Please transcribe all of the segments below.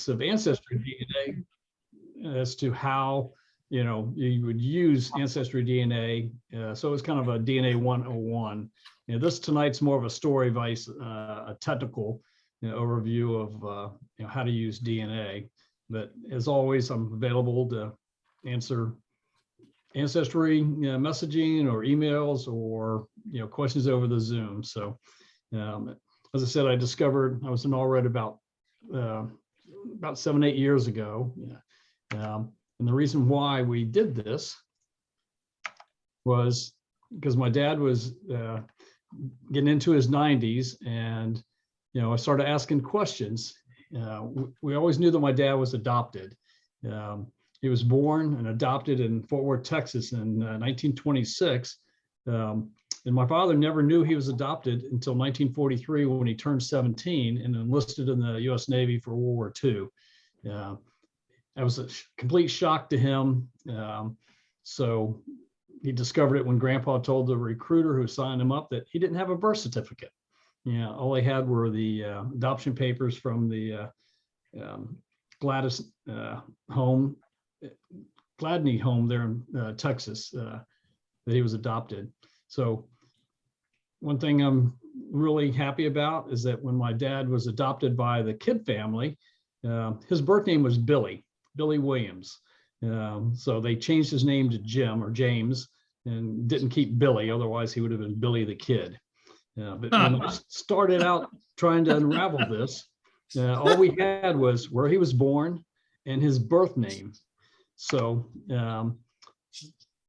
of ancestry DNA as to how you would use ancestry DNA. So it's kind of a DNA 101. This tonight's more of a story vice, a technical overview of how to use DNA. But as always, I'm available to answer ancestry messaging or emails or questions over the Zoom. So as I said, I discovered I was in Allred about 7-8 years ago. And the reason why we did this was because my dad was getting into his 90s, and I started asking questions. We always knew that my dad was adopted. He was born and adopted in Fort Worth, Texas in 1926. And my father never knew he was adopted until 1943 when he turned 17 and enlisted in the U.S. Navy for World War II. That was a complete shock to him. So he discovered it when Grandpa told the recruiter who signed him up that he didn't have a birth certificate. All he had were the adoption papers from the Gladney home there in Texas that he was adopted. So one thing I'm really happy about is that when my dad was adopted by the Kidd family, his birth name was Billy Williams. So they changed his name to Jim or James and didn't keep Billy, otherwise he would have been Billy the Kid. But when I started out trying to unravel this, all we had was where he was born and his birth name. So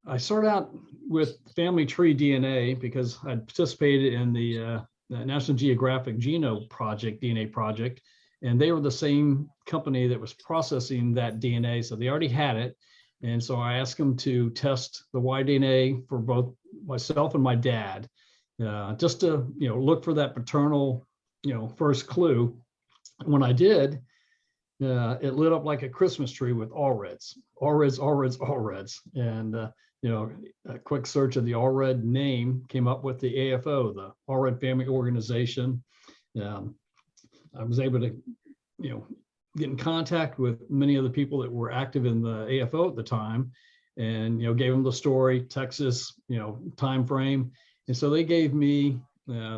I started out with Family Tree DNA because I'd participated in the National Geographic DNA project, and they were the same company that was processing that DNA, so they already had it. And so I asked them to test the Y-DNA for both myself and my dad, just to look for that paternal first clue. When I did, it lit up like a Christmas tree with Allreds. And a quick search of the Allred name came up with the AFO, the Allred Family Organization. I was able to get in contact with many of the people that were active in the AFO at the time, and gave them the story, Texas, time frame. And so they gave me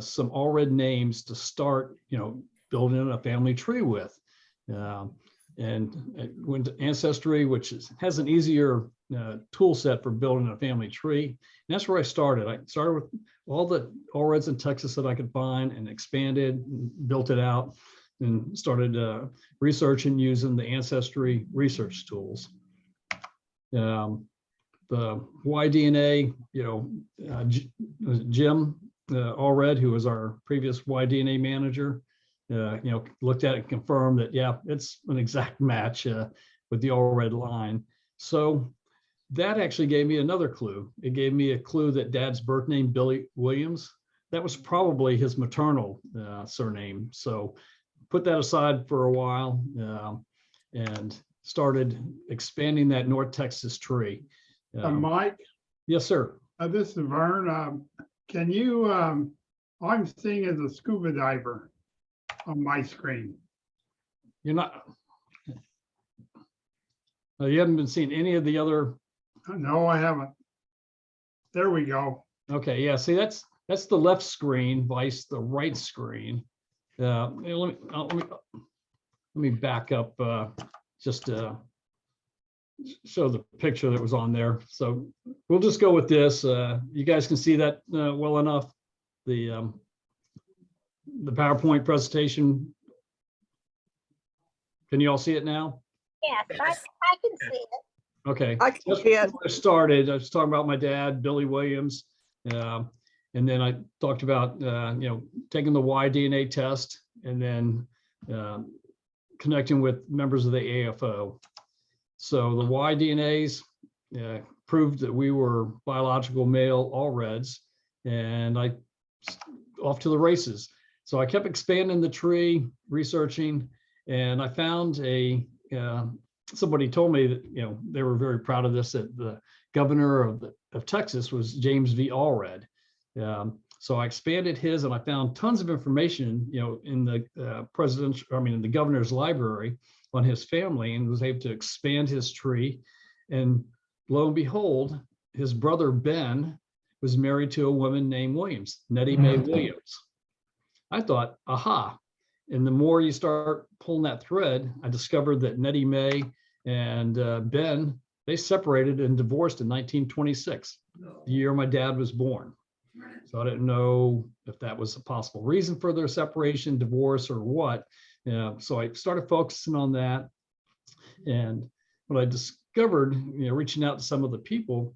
some Allred names to start building a family tree with. And went to Ancestry, which has an easier tool set for building a family tree. And that's where I started. I started with all the Allreds in Texas that I could find and expanded, and built it out, and started researching using the Ancestry research tools. The Y-DNA, Jim Allred, who was our previous Y-DNA manager, looked at it and confirmed that, yeah, it's an exact match with the Allred line. So that actually gave me another clue. It gave me a clue that Dad's birth name, Billy Williams, that was probably his maternal surname. So put that aside for a while and started expanding that North Texas tree. Mike? Yes, sir. This is Vern. Can you, all I'm seeing is a scuba diver on my screen. You're not, you haven't been seeing any of the other? No, I haven't. There we go. Okay, yeah, see, that's the left screen, Vice, the right screen. Let me back up just to show the picture that was on there. So we'll just go with this. You guys can see that well enough. The PowerPoint presentation. Can you all see it now? Yes, I can see it. Okay. I can see it. I started. I was talking about my dad, Billy Williams, and then I talked about taking the Y-DNA test, and then connecting with members of the AFO. So the Y-DNAs proved that we were biological male Allreds, and I off to the races. So I kept expanding the tree, researching, and I found somebody told me that they were very proud of this, that the governor of Texas was James V. Allred. So I expanded his, and I found tons of information, in the in the governor's library on his family and was able to expand his tree. And lo and behold, his brother Ben was married to a woman named Williams, Nettie Mae Williams. I thought, aha. And the more you start pulling that thread, I discovered that Nettie Mae and Ben, they separated and divorced in 1926, the year my dad was born. So I didn't know if that was a possible reason for their separation, divorce, or what. So I started focusing on that. And what I discovered, reaching out to some of the people,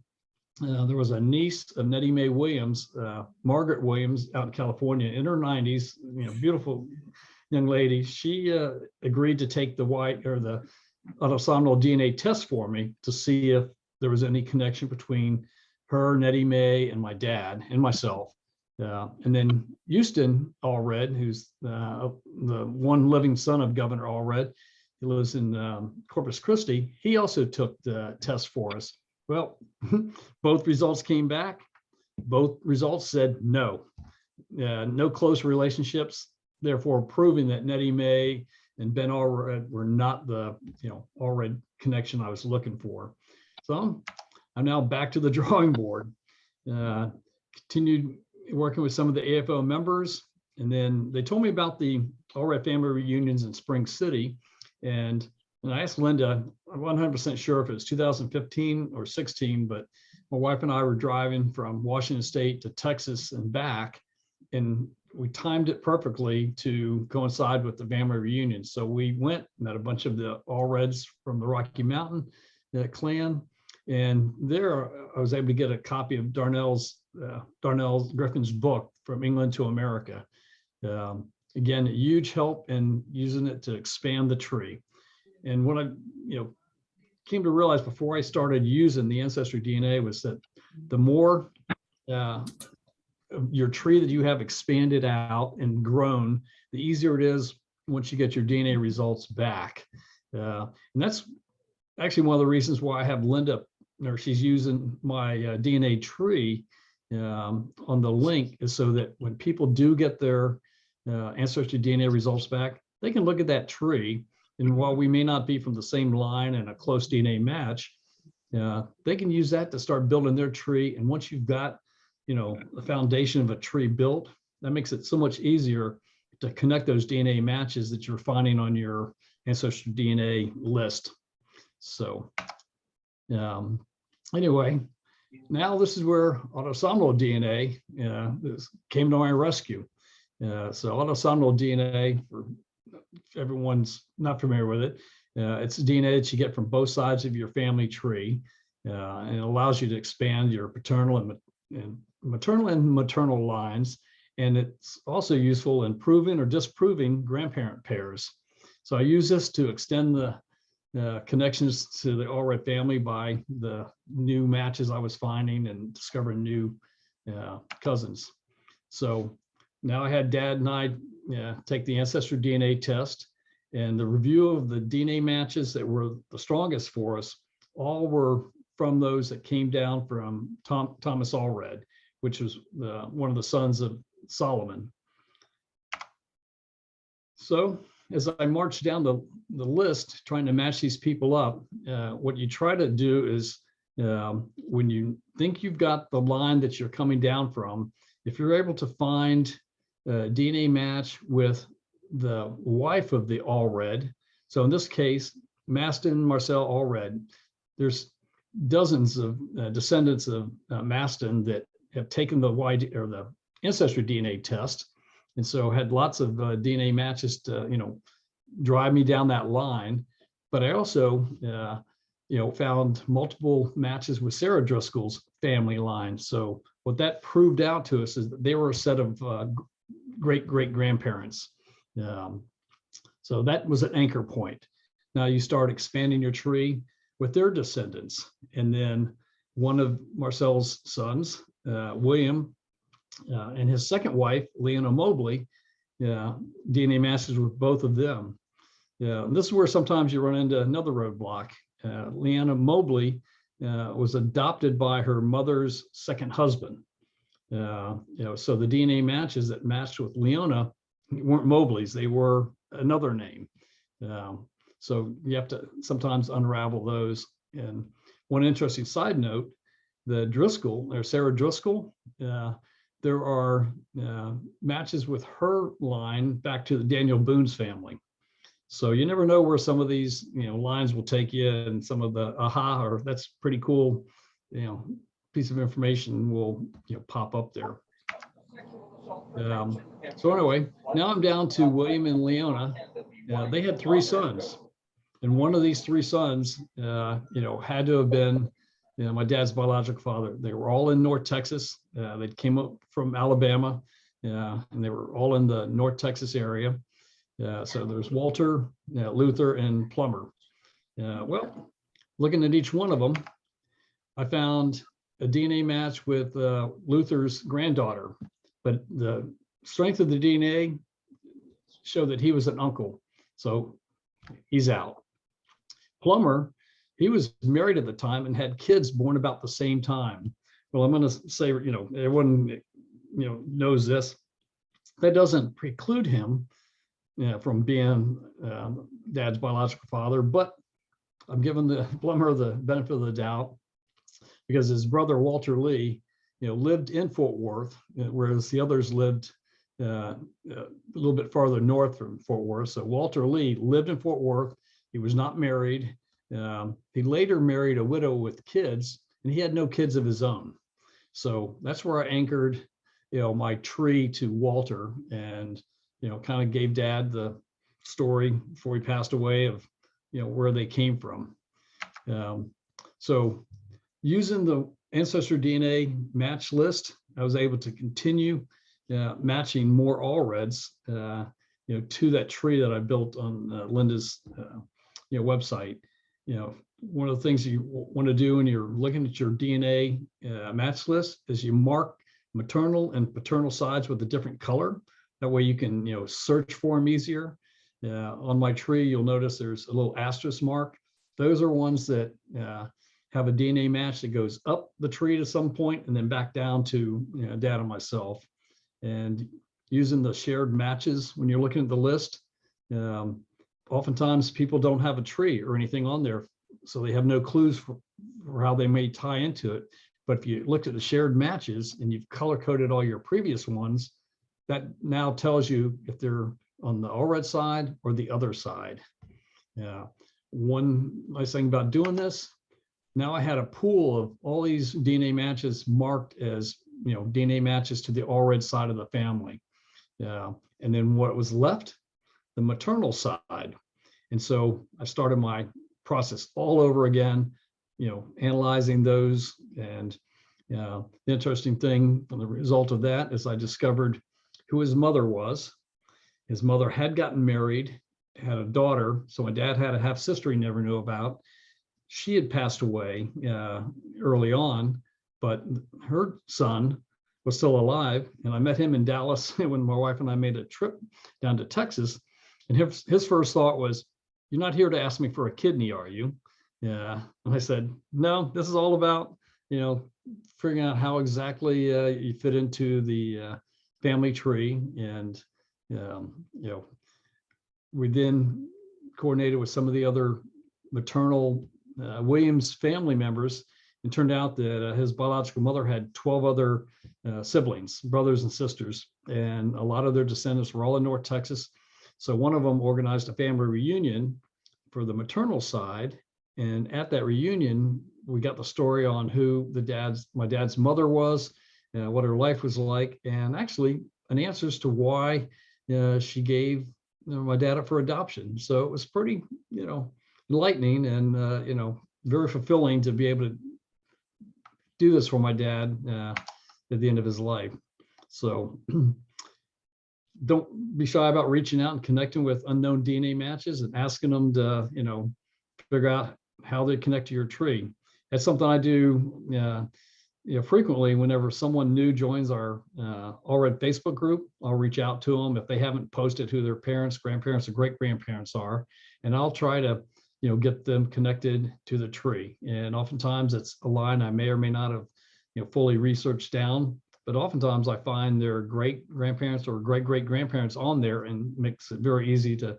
there was a niece of Nettie Mae Williams, Margaret Williams, out in California in her 90s, beautiful young lady. She agreed to take the autosomal DNA test for me to see if there was any connection between her, Nettie Mae, and my dad and myself. And then Houston Allred, who's the one living son of Governor Allred, he lives in Corpus Christi. He also took the test for us. Well, both results came back. Both results said no, no close relationships, therefore proving that Nettie Mae and Ben Allred were not the Allred connection I was looking for. So I'm now back to the drawing board. Continued working with some of the AFO members, and then they told me about the Allred family reunions in Spring City, and I asked Linda, I'm 100% sure if it was 2015 or 16, but my wife and I were driving from Washington State to Texas and back, and we timed it perfectly to coincide with the family reunion. So we went, met a bunch of the Allreds from the Rocky Mountain clan, and there I was able to get a copy of Darnell Griffin's book, From England to America. Again, a huge help in using it to expand the tree. And what I came to realize before I started using the Ancestry DNA was that the more your tree that you have expanded out and grown, the easier it is once you get your DNA results back. And that's actually one of the reasons why I have Linda, or she's using my DNA tree on the link, is so that when people do get their Ancestry DNA results back, they can look at that tree. And while we may not be from the same line and a close DNA match, they can use that to start building their tree. And once you've got, the foundation of a tree built, that makes it so much easier to connect those DNA matches that you're finding on your Ancestry DNA list. So anyway, now this is where autosomal DNA came to my rescue. So autosomal DNA, for everyone's not familiar with it, it's DNA that you get from both sides of your family tree, and it allows you to expand your paternal and maternal lines, and it's also useful in proving or disproving grandparent pairs. So I use this to extend the connections to the Allred family by the new matches I was finding and discovering new cousins. So now I had Dad and I take the Ancestry DNA test, and the review of the DNA matches that were the strongest for us all were from those that came down from Thomas Allred, which was one of the sons of Solomon. So as I marched down the list trying to match these people up, what you try to do is when you think you've got the line that you're coming down from, if you're able to find a DNA match with the wife of the Allred, so in this case, Maston Marcel Allred, there's dozens of descendants of Maston that have taken the Ancestry DNA test, and so had lots of DNA matches to drive me down that line. But I also found multiple matches with Sarah Driscoll's family line. So what that proved out to us is that they were a set of great grandparents. So that was an anchor point. Now you start expanding your tree with their descendants, and then one of Marcel's sons, William, and his second wife, Leona Mobley, DNA matches with both of them. And this is where sometimes you run into another roadblock. Leona Mobley was adopted by her mother's second husband. So the DNA matches that matched with Leona weren't Mobley's, they were another name. So you have to sometimes unravel those. And one interesting side note, the Driscoll, or Sarah Driscoll, there are matches with her line back to the Daniel Boone's family. So you never know where some of these, lines will take you, and some of the aha, or that's pretty cool, piece of information will, pop up there. So anyway, now I'm down to William and Leona. They had 3 sons, and one of these 3 sons, had to have been, my dad's biological father. They were all in North Texas. They came up from Alabama, and they were all in the North Texas area. So there's Walter, Luther, and Plummer. Well, looking at each one of them, I found a DNA match with Luther's granddaughter, but the strength of the DNA showed that he was an uncle. So he's out. Plummer, he was married at the time and had kids born about the same time. Well, I'm going to say, everyone, knows this. That doesn't preclude him from being dad's biological father, but I'm giving the Plummer the benefit of the doubt because his brother Walter Lee, lived in Fort Worth, whereas the others lived a little bit farther north from Fort Worth. So Walter Lee lived in Fort Worth. He was not married. He later married a widow with kids, and he had no kids of his own. So that's where I anchored, my tree to Walter, and kind of gave Dad the story before he passed away of, where they came from. So using the Ancestry DNA match list, I was able to continue matching more Allreds, to that tree that I built on Linda's, website. One of the things you want to do when you're looking at your DNA match list is you mark maternal and paternal sides with a different color. That way you can, search for them easier. On my tree, you'll notice there's a little asterisk mark. Those are ones that have a DNA match that goes up the tree to some point and then back down to Dad and myself. And using the shared matches when you're looking at the list, oftentimes people don't have a tree or anything on there, so they have no clues for how they may tie into it. But if you looked at the shared matches and you've color coded all your previous ones, that now tells you if they're on the Allred side or the other side. One nice thing about doing this, now I had a pool of all these DNA matches marked as DNA matches to the Allred side of the family. And then what was left, the maternal side. And so I started my process all over again, analyzing those. And the interesting thing from the result of that is I discovered who his mother was. His mother had gotten married, had a daughter. So my dad had a half sister he never knew about. She had passed away early on, but her son was still alive. And I met him in Dallas when my wife and I made a trip down to Texas. And his first thought was, "You're not here to ask me for a kidney, are you?" Yeah. And I said, "No, this is all about, figuring out how exactly you fit into the family tree." And, we then coordinated with some of the other maternal Williams family members, and turned out that his biological mother had 12 other siblings, brothers and sisters, and a lot of their descendants were all in North Texas. So one of them organized a family reunion for the maternal side. And at that reunion, we got the story on who my dad's mother was, what her life was like, and actually an answers to why she gave my dad up for adoption. So it was pretty, enlightening and, very fulfilling to be able to do this for my dad at the end of his life. So don't be shy about reaching out and connecting with unknown DNA matches and asking them to, figure out how they connect to your tree. That's something I do frequently. Whenever someone new joins our Allred Facebook group, I'll reach out to them if they haven't posted who their parents, grandparents, or great grandparents are, and I'll try to get them connected to the tree. And oftentimes it's a line I may or may not have fully researched down, but oftentimes I find their great grandparents or great great grandparents on there, and makes it very easy to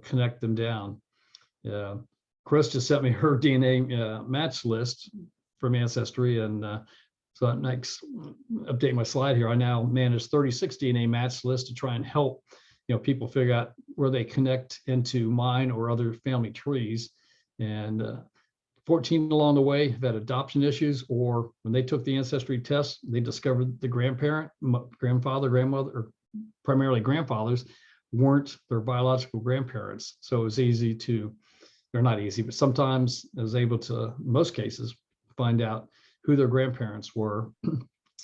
connect them down. Chris just sent me her DNA match list from Ancestry, and so that next update my slide here. I now manage 36 DNA match lists to try and help people figure out where they connect into mine or other family trees. And 14 along the way have had adoption issues, or when they took the Ancestry test, they discovered the grandparent, grandfather, grandmother, or primarily grandfathers weren't their biological grandparents. So it was easy to, or not easy, but sometimes I was able to, in most cases, find out who their grandparents were.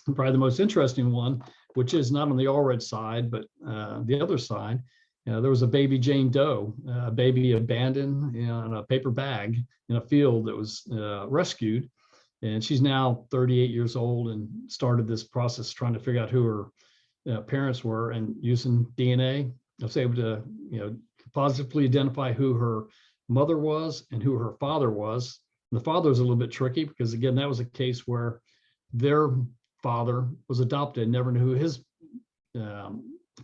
Probably the most interesting one, which is not on the Allred side, but the other side, there was a baby Jane Doe, a baby abandoned in a paper bag in a field that was rescued. And she's now 38 years old and started this process trying to figure out who her parents were, and using DNA, I was able to, positively identify who her mother was and who her father was. And the father was a little bit tricky because, again, that was a case where their father was adopted, never knew who his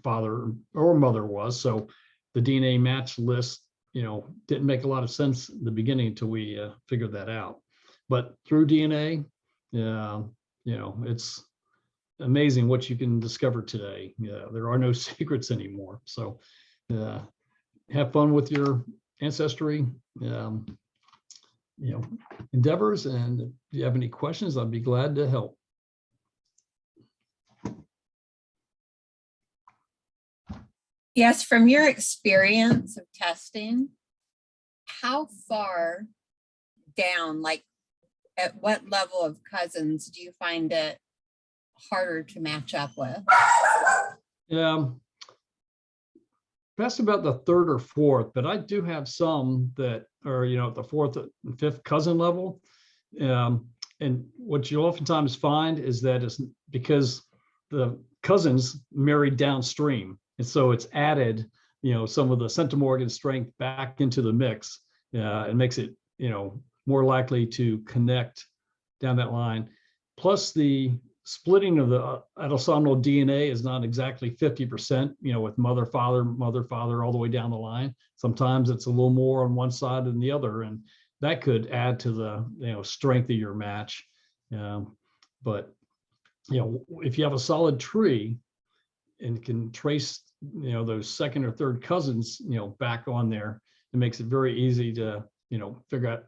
father or mother was. So the DNA match list, didn't make a lot of sense in the beginning until we figured that out. But through DNA, it's amazing what you can discover today. There are no secrets anymore. So have fun with your Ancestry endeavors, and if you have any questions, I'd be glad to help. Yes, from your experience of testing, how far down, like at what level of cousins do you find it harder to match up with? That's about the third or fourth, but I do have some that are, at the fourth and fifth cousin level. And what you oftentimes find is that it's because the cousins married downstream. And so it's added, some of the centimorgan strength back into the mix. It makes it, more likely to connect down that line. Plus the splitting of the autosomal DNA is not exactly 50%, with mother, father, all the way down the line. Sometimes it's a little more on one side than the other, and that could add to the, strength of your match. But, if you have a solid tree and can trace, those second or third cousins, back on there, it makes it very easy to, figure out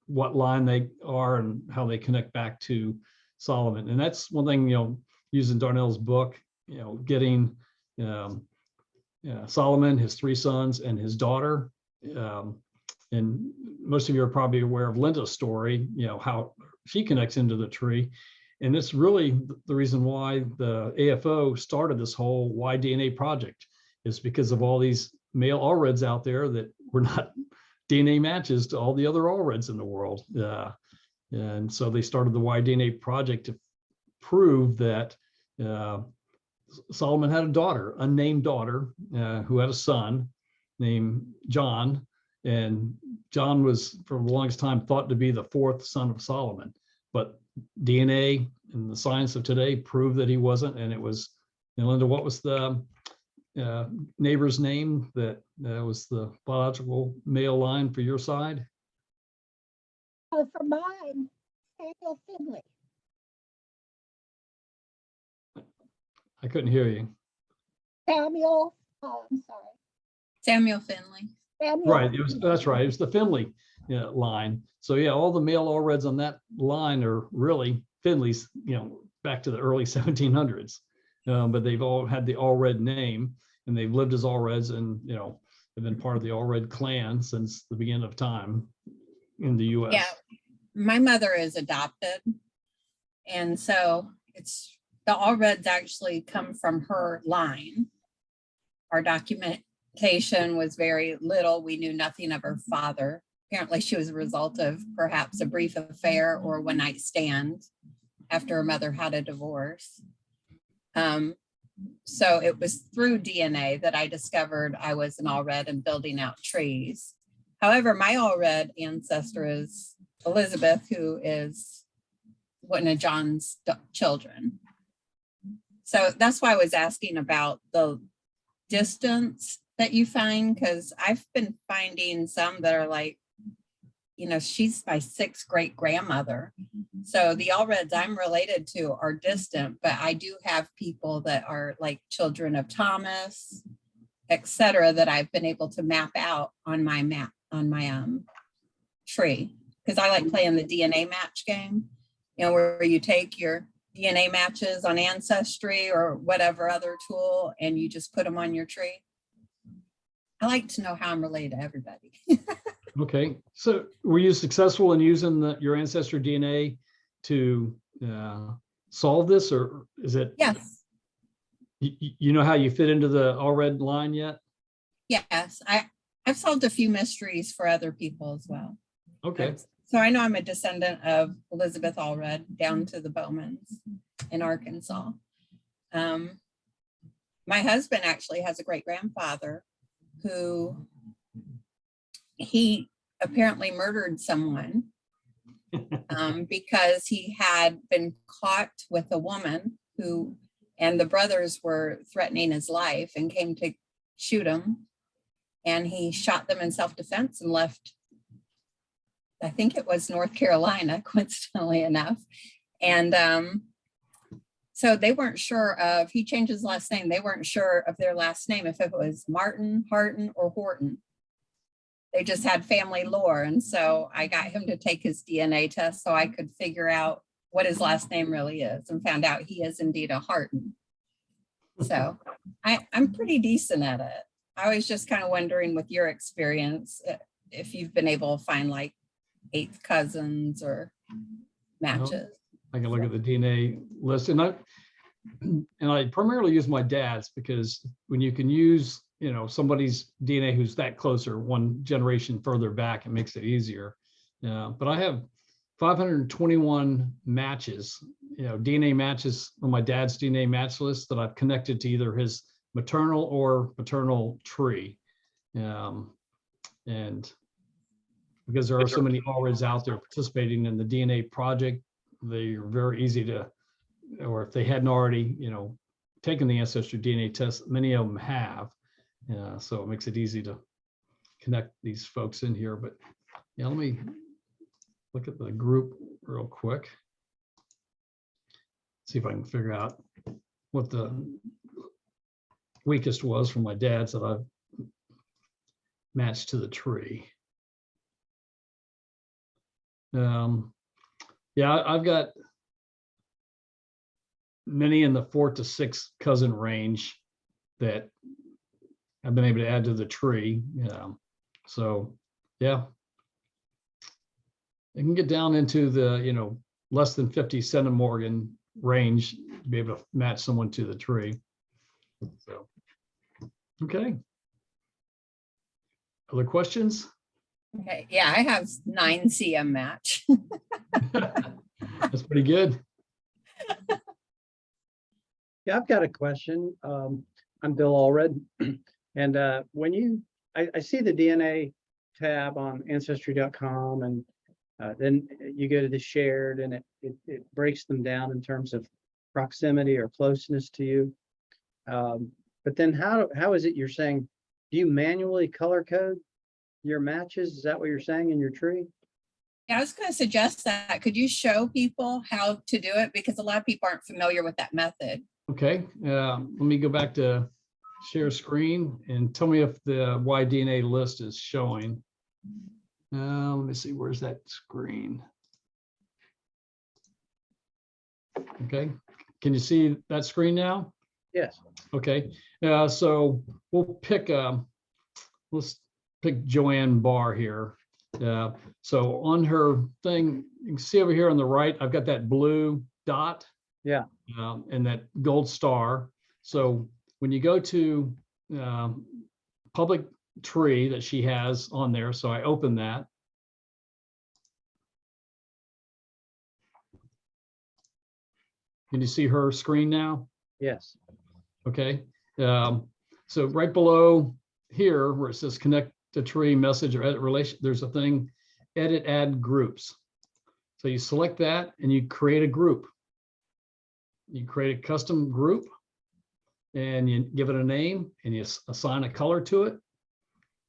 what line they are and how they connect back to Solomon. And that's one thing, using Darnell's book, getting Solomon, his 3 sons, and his daughter. And most of you are probably aware of Linda's story, how she connects into the tree. And it's really the reason why the AFO started this whole Y DNA project, is because of all these male Allreds out there that were not DNA matches to all the other Allreds in the world. And so they started the Y DNA project to prove that Solomon had a daughter, unnamed daughter, who had a son named John. And John was, for the longest time, thought to be the 4th son of Solomon. But DNA and the science of today proved that he wasn't. And it was, Linda, what was the neighbor's name that was the biological male line for your side? Oh, for mine, Samuel Finley. I couldn't hear you. Samuel, oh, I'm sorry. Samuel Finley. Samuel. Right, that's right. It was the Finley line. So yeah, all the male Allreds on that line are really Finleys, back to the early 1700s. But they've all had the Allred name, and they've lived as Allreds, and have been part of the Allred clan since the beginning of time in the U.S. Yeah, my mother is adopted, and so it's the Allreds actually come from her line. Our documentation was very little. We knew nothing of her father. Apparently she was a result of perhaps a brief affair or a one-night stand after her mother had a divorce. So it was through DNA that I discovered I was an Allred and building out trees. However, my Allred ancestor is Elizabeth, who is one of John's children. So that's why I was asking about the distance that you find? Because I've been finding some that are like, she's my 6th great grandmother. So the Allreds I'm related to are distant, but I do have people that are like children of Thomas, etc., that I've been able to map out on my tree. Because I like playing the DNA match game, where you take your DNA matches on Ancestry or whatever other tool, and you just put them on your tree. I like to know how I'm related to everybody. Okay, so were you successful in using your ancestor DNA to solve this, or is it? Yes. You know how you fit into the Allred line yet? Yes. I've solved a few mysteries for other people as well. Okay. So I know I'm a descendant of Elizabeth Allred down to the Bowmans in Arkansas. My husband actually has a great grandfather who he apparently murdered someone because he had been caught with a woman and the brothers were threatening his life and came to shoot him. And he shot them in self-defense and left, I think it was North Carolina, coincidentally enough. And so they weren't sure he changed his last name. They weren't sure of their last name, if it was Martin, Harton, or Horton. They just had family lore. And so I got him to take his DNA test so I could figure out what his last name really is, and found out he is indeed a Harton. So I'm pretty decent at it. I was just kind of wondering with your experience, if you've been able to find like 8th cousins or matches. I can look at the DNA list, and I primarily use my dad's, because when you can use somebody's DNA who's that close or one generation further back, it makes it easier. But I have 521 matches, DNA matches on my dad's DNA match list that I've connected to either his maternal or paternal tree. And because there are so many Allreds out there participating in the DNA project, they are very easy to, or if they hadn't already, taken the ancestry DNA test, many of them have. So it makes it easy to connect these folks in here. But yeah, let me look at the group real quick. See if I can figure out what the weakest was from my dad's that I've matched to the tree. Yeah, I've got many in the 4 to 6 cousin range that I've been able to add to the tree. So yeah, it can get down into the less than 50 centimorgan range to be able to match someone to the tree. So okay, other questions? Okay, yeah, I have 9 CM match. That's pretty good. Yeah, I've got a question. I'm Bill Allred. And when I see the DNA tab on ancestry.com, and then you go to the shared, and it breaks them down in terms of proximity or closeness to you. But then how is it you're saying, do you manually color code your matches? Is that what you're saying in your tree? Yeah, I was going to suggest that. Could you show people how to do it? Because a lot of people aren't familiar with that method. Okay, let me go back to share screen and tell me if the Y-DNA list is showing. Let me see, where's that screen? Okay, can you see that screen now? Yes. Okay, so we'll pick, let's pick Joanne Barr here. So on her thing, you can see over here on the right, I've got that blue dot. Yeah. And that gold star. So when you go to public tree that she has on there, so I open that. Can you see her screen now? Yes. Okay. So right below here where it says connect to tree message or edit relation, there's a thing, edit add groups. So you select that and you create a group. You create a custom group, and you give it a name and you assign a color to it.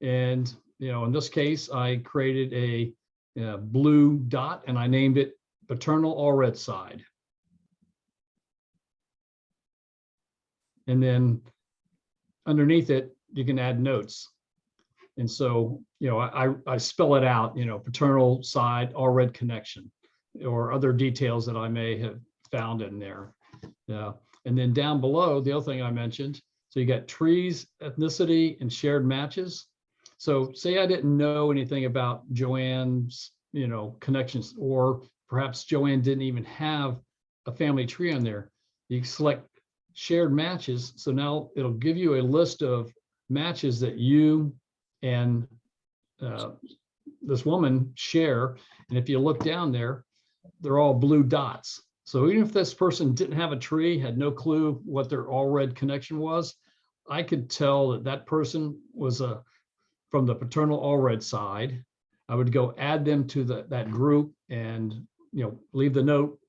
And, in this case, I created a blue dot and I named it paternal all red side. And then underneath it, you can add notes. And so, I spell it out, paternal side, all red connection, or other details that I may have found in there. Yeah. And then down below, the other thing I mentioned, so you got trees, ethnicity, and shared matches. So say I didn't know anything about Joanne's, connections, or perhaps Joanne didn't even have a family tree on there. You select shared matches. So now it'll give you a list of matches that you and this woman share. And if you look down there, they're all blue dots. So even if this person didn't have a tree, had no clue what their all red connection was, I could tell that that person was from the paternal all red side. I would go add them to that group and leave the note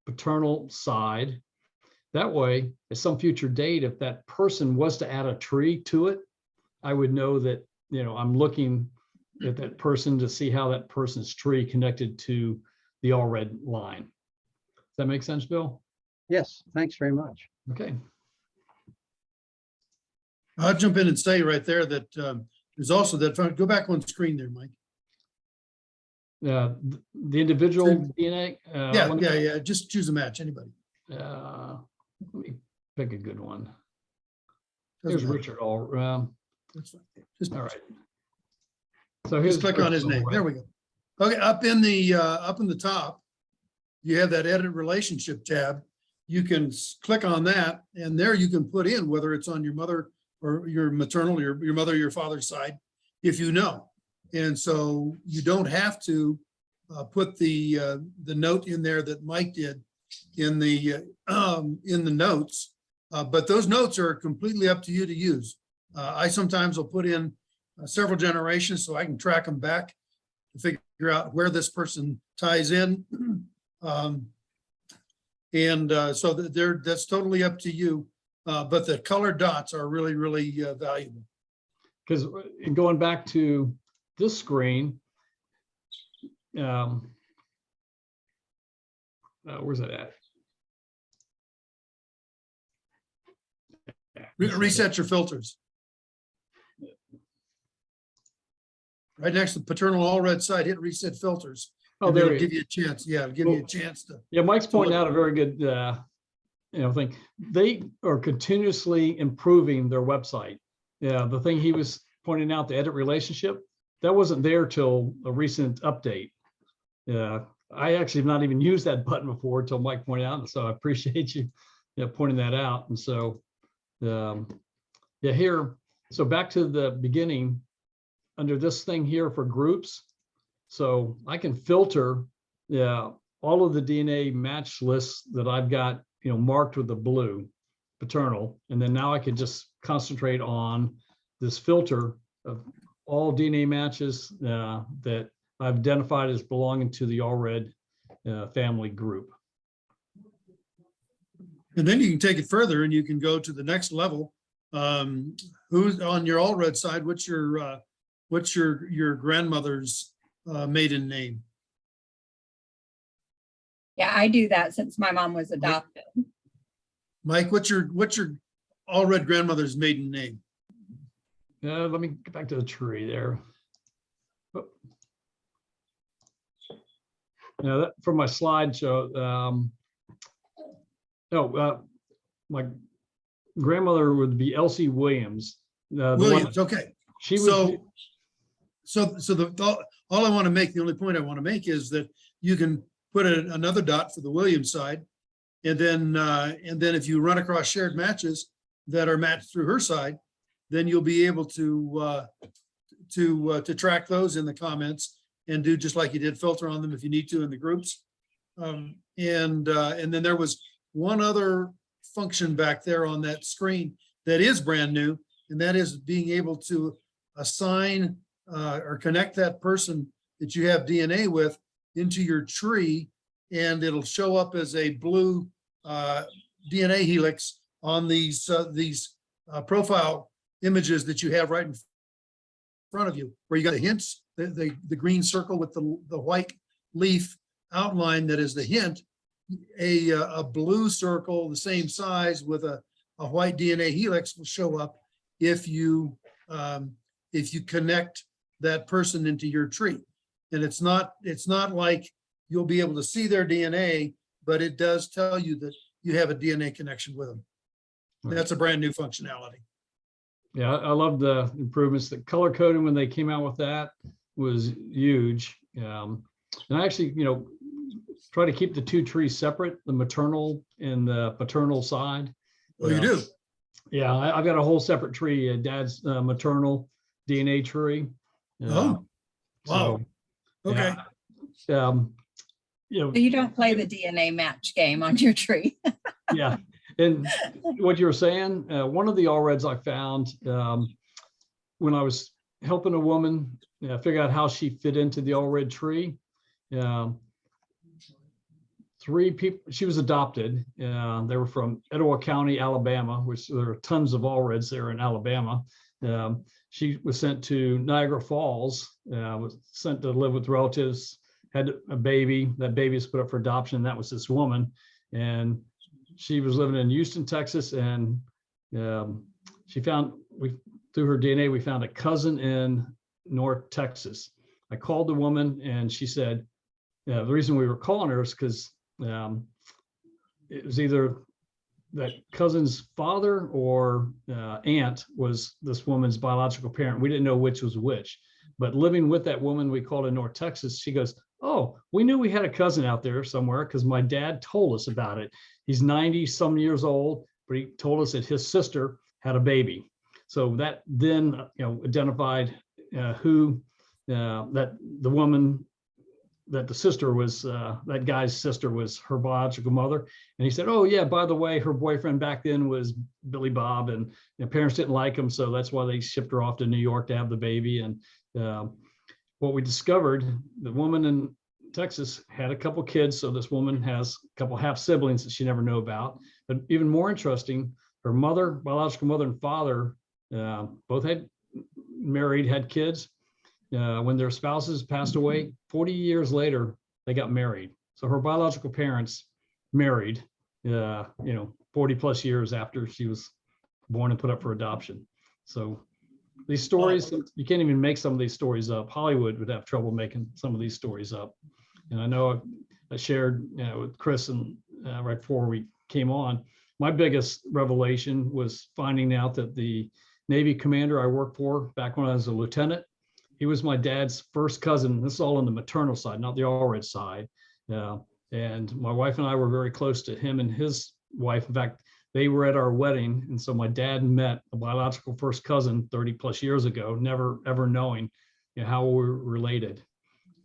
paternal side. That way, at some future date, if that person was to add a tree to it, I would know that I'm looking at that person to see how that person's tree connected to the all red line. Does that make sense, Bill? Yes, thanks very much. Okay. I'll jump in and say right there that there's also that, go back on screen there, Mike. The individual DNA. Yeah. Just choose a match, anybody. Let me pick a good one. Doesn't Here's matter. Richard All. That's fine. Just, All right. So here's just click on his Richard name. Allred. There we go. Okay, up in the top, you have that edit relationship tab. You can click on that, and there you can put in whether it's on your mother or your maternal, your mother, or your father's side, if you know. And so you don't have to put the note in there that Mike did in the notes, but those notes are completely up to you to use. I sometimes will put in several generations so I can track them back to figure out where this person ties in. So that's totally up to you. But the colored dots are really, really valuable. Because going back to this screen, where's it at? Reset your filters. Right next to the paternal all red side, hit reset filters. Oh, and there it'll we give go. you a chance. Yeah, it'll give you a chance to. Yeah, Mike's pointing look- out a very good, thing. They are continuously improving their website. Yeah, the thing he was pointing out, the edit relationship, that wasn't there till a recent update. Yeah, I actually have not even used that button before until Mike pointed out, and so I appreciate you, pointing that out. And so, here, so back to the beginning, under this thing here for groups, so I can filter, all of the DNA match lists that I've got, marked with the blue paternal, and then now I can just concentrate on this filter of all DNA matches that I've identified as belonging to the all red family group. And then you can take it further and you can go to the next level. Who's on your all red side? What's your grandmother's maiden name? Yeah, I do that since my mom was adopted. Mike, what's your all red grandmother's maiden name? Let me get back to the tree there. Oh. That from my slideshow. My grandmother would be Elsie Williams. The one- Williams, okay. She was. So all I want to make, the only point I want to make is that you can put another dot for the Williams side. And then if you run across shared matches that are matched through her side, then you'll be able to track those in the comments and do just like you did, filter on them if you need to in the groups. And then there was one other function back there on that screen that is brand new, and that is being able to assign or connect that person that you have DNA with into your tree, and it'll show up as a blue DNA helix on these profile images that you have right in front of you, where you got the hints, the green circle with the white leaf outline that is the hint, a blue circle the same size with a white DNA helix will show up if you connect that person into your tree. And it's not like you'll be able to see their DNA, but it does tell you that you have a DNA connection with them. Right. That's a brand new functionality. Yeah, I love the improvements. The color coding when they came out with that was huge. And I actually, try to keep the two trees separate, the maternal and the paternal side. Oh, you do? Yeah, I've got a whole separate tree, Dad's maternal DNA tree. Oh, wow. Okay. Yeah. So you don't play the DNA match game on your tree. Yeah. And what you were saying, one of the all reds I found when I was helping a woman figure out how she fit into the all red tree. 3 people, she was adopted. They were from Etowah County, Alabama, which there are tons of all reds there in Alabama. She was sent to Niagara Falls, was sent to live with relatives, had a baby. That baby was put up for adoption. That was this woman. And she was living in Houston, Texas. And she found, through her DNA, we found a cousin in North Texas. I called the woman and she said, the reason we were calling her is because it was either that cousin's father or aunt was this woman's biological parent. We didn't know which was which, but living with that woman we called in North Texas, she goes, oh, we knew we had a cousin out there somewhere because my dad told us about it. He's 90 some years old, but he told us that his sister had a baby. So that then identified who that the woman that the sister was, that guy's sister was her biological mother. And he said, oh yeah, by the way, her boyfriend back then was Billy Bob, and parents didn't like him. So that's why they shipped her off to New York to have the baby. And what we discovered, the woman in Texas had a couple kids. So this woman has a couple half siblings that she never knew about. But even more interesting, her mother, biological mother and father, both had married, had kids. When their spouses passed away, 40 years later, they got married. So her biological parents married, 40 plus years after she was born and put up for adoption. So these stories, you can't even make some of these stories up. Hollywood would have trouble making some of these stories up. And I know I shared with Chris and right before we came on, my biggest revelation was finding out that the Navy commander I worked for back when I was a lieutenant, he was my dad's first cousin. This is all on the maternal side, not the all-red side. And my wife and I were very close to him and his wife. In fact, they were at our wedding. And so my dad met a biological first cousin 30 plus years ago, never ever knowing how we were related.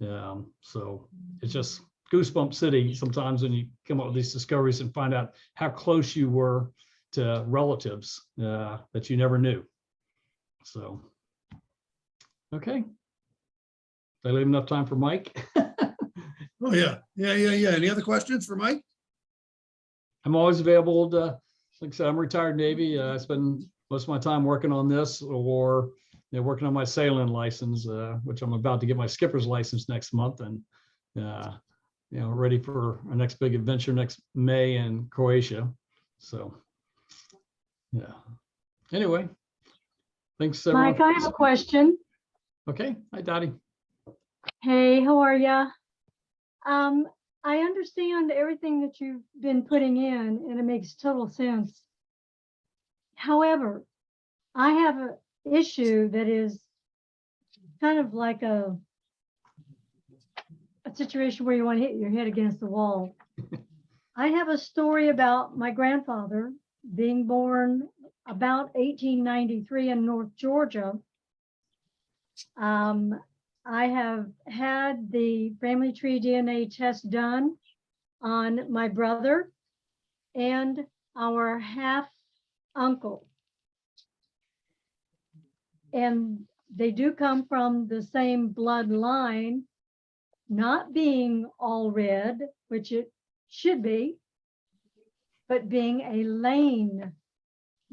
So it's just goosebump city sometimes when you come up with these discoveries and find out how close you were to relatives that you never knew. So. Okay. Did I leave enough time for Mike? Oh, yeah. Yeah. Any other questions for Mike? I'm always available to, like I said, I'm retired Navy. I spend most of my time working on this or working on my sailing license, which I'm about to get my skipper's license next month, and ready for our next big adventure next May in Croatia. So, yeah. Anyway, thanks, everyone. Mike, I have a question. Okay. Hi, Dottie. Hey, how are ya? I understand everything that you've been putting in, and it makes total sense. However, I have an issue that is kind of like a situation where you want to hit your head against the wall. I have a story about my grandfather being born about 1893 in North Georgia. I have had the family tree DNA test done on my brother and our half uncle. And they do come from the same bloodline, not being all red, which it should be, but being a Lane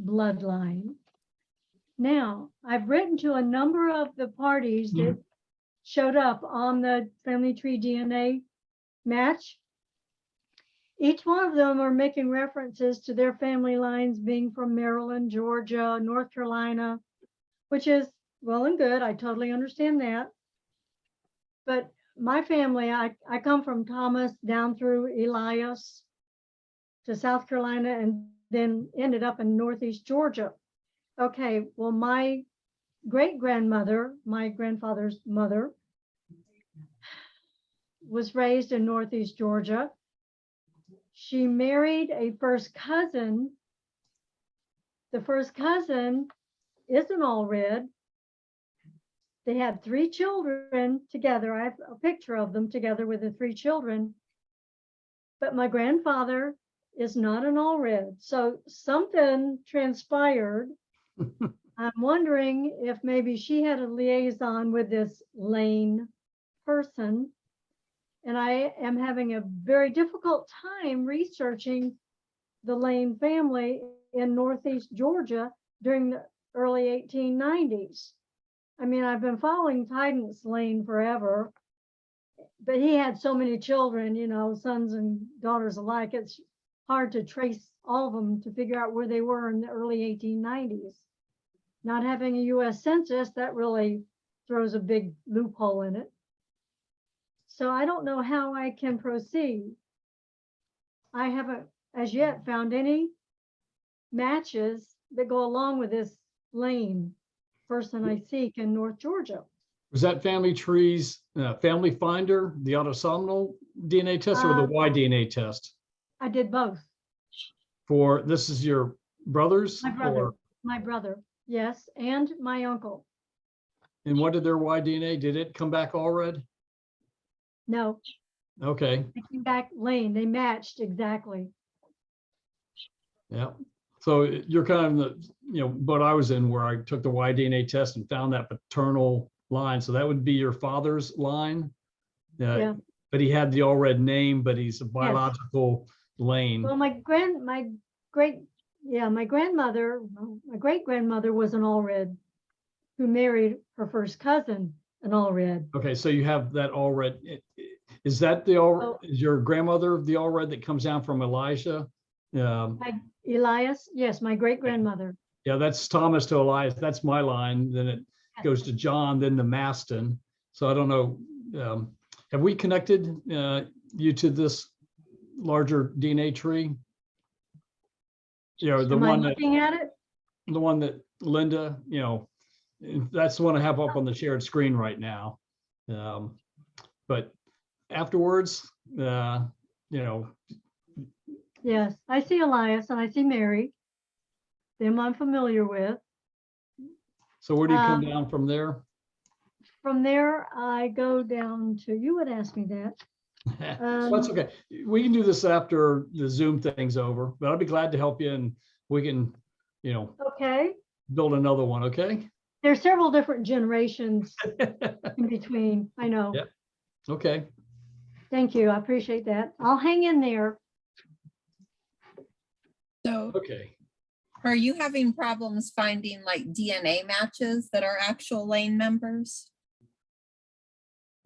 bloodline. Now, I've written to a number of the parties that showed up on the family tree DNA match. Each one of them are making references to their family lines being from Maryland, Georgia, North Carolina, which is well and good. I totally understand that. But my family, I come from Thomas down through Elias to South Carolina and then ended up in Northeast Georgia. Okay, well, my great-grandmother, my grandfather's mother, was raised in Northeast Georgia. She married a first cousin. The first cousin isn't all red. They had 3 children together. I have a picture of them together with the 3 children. But my grandfather is not an all red. So something transpired. I'm wondering if maybe she had a liaison with this Lane person. And I am having a very difficult time researching the Lane family in Northeast Georgia during the early 1890s. I mean, I've been following Tidance Lane forever, but he had so many children, you know, sons and daughters alike. It's hard to trace all of them to figure out where they were in the early 1890s. Not having a US Census, that really throws a big loophole in it. So I don't know how I can proceed. I haven't as yet found any matches that go along with this Lane person I seek in North Georgia. Was that Family Tree's Family Finder, the autosomal DNA test, or the Y-DNA test? I did both. For, this is your brother's? My brother, yes, and my uncle. And what did their Y-DNA, did it come back all red? No, Okay, they came back Lane. They matched exactly. yeah. So you're kind of the, you know, but I was in where I took the Y-DNA test and found that paternal line. So that would be your father's line. Yeah. But he had the all red name, but he's a biological Lane. Well, my great grandmother, my great grandmother was an all red who married her first cousin, an all red. Okay, so you have that all red. Is that the all, Oh. is your grandmother the all red that comes down from Elijah? Elias, yes, my great grandmother. Yeah, that's Thomas to Elias. That's my line. Then it goes to John, then to Maston. So I don't know. Have we connected you to this larger DNA tree? You know, the Am I one that, looking at it? the one that Linda, you know, that's the one I have up on the shared screen right now. But afterwards, you know, Yes, I see Elias and I see Mary. Them I'm familiar with. so where do you come Um, down from there? From there, I go down to, you would ask me that. So that's okay. We can do this after the Zoom thing's over, but I'll be glad to help you and we can, you know, Okay, build another one, okay? there's several different generations in between, I know. Yep. Okay, Thank you, I appreciate that. I'll hang in there. So okay. are you having problems finding like DNA matches that are actual Lane members?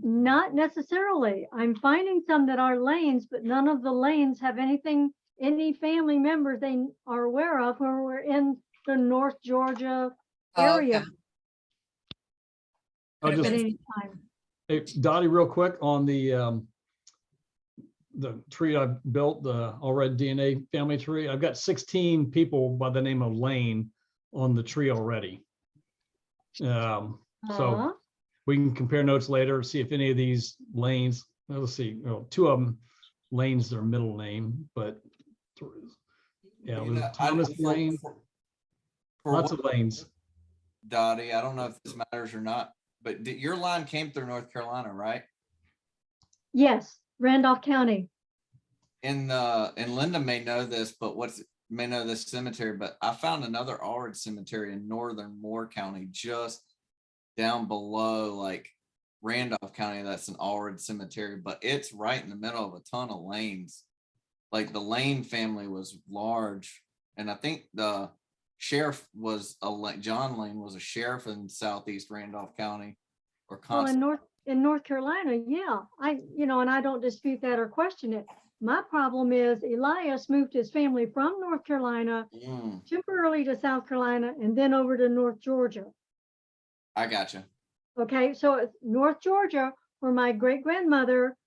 Not necessarily. I'm finding some that are lanes, but none of the lanes have anything, any family members they are aware of when we're in the North Georgia Oh, area okay. I'll at just, any time. hey, Dottie, real quick on the tree I built, the all red DNA family tree. I've got 16 people by the name of Lane on the tree already. So Uh-huh. we can compare notes later, see if any of these Lanes, let's see, well, 2 of them, Lane's their middle name, but yeah, it You was know, Thomas Lane, for lots what- of Lanes. Dottie, I don't know if this matters or not, but your line came through North Carolina, right? Yes, Randolph County. And Linda may know this, but may know this cemetery, but I found another Allred cemetery in northern Moore County, just down below like Randolph County. That's an Allred cemetery, but it's right in the middle of a ton of lanes. Like the Lane family was large, and I think the sheriff was John Lane was a sheriff in Southeast Randolph County or Well, constable. in North Carolina, yeah, and I don't dispute that or question it. My problem is Elias moved his family from North Carolina Mm, temporarily to South Carolina and then over to North Georgia. I gotcha. Okay, so it's North Georgia, where my great grandmother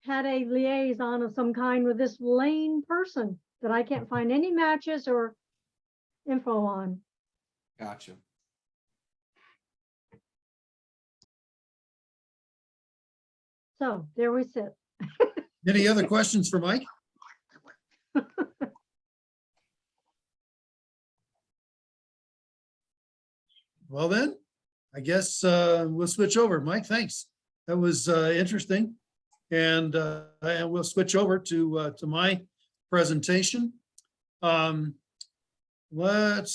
had a liaison of some kind with this Lane person that I can't find any matches or info on. Gotcha. So there we sit. Any other questions for Mike? Well then, I guess we'll switch over. Mike, thanks. That was interesting. And we'll switch over to my presentation. Let's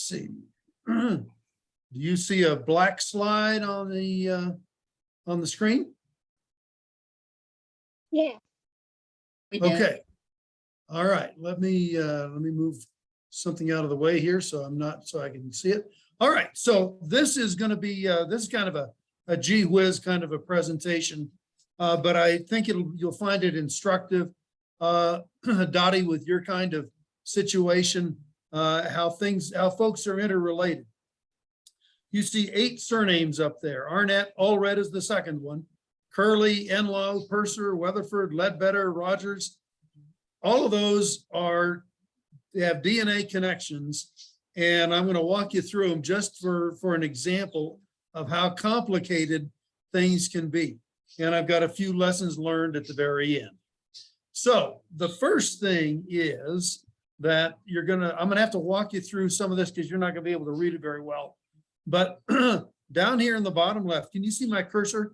see. Do you see a black slide on the screen? Yeah, We did. Okay. All right, let me move something out of the way here so I can see it. All right, so this is going to be this is kind of a gee whiz kind of a presentation, but I think you'll find it instructive. Dottie, with your kind of situation, how folks are interrelated. You see 8 surnames up there. Arnett, Allred is the second one. Curley, Enlow, Purser, Weatherford, Ledbetter, Rogers. All of those they have DNA connections, and I'm going to walk you through them just for an example of how complicated things can be. And I've got a few lessons learned at the very end. So the first thing is that I'm going to have to walk you through some of this because you're not going to be able to read it very well. But down here in the bottom left, can you see my cursor?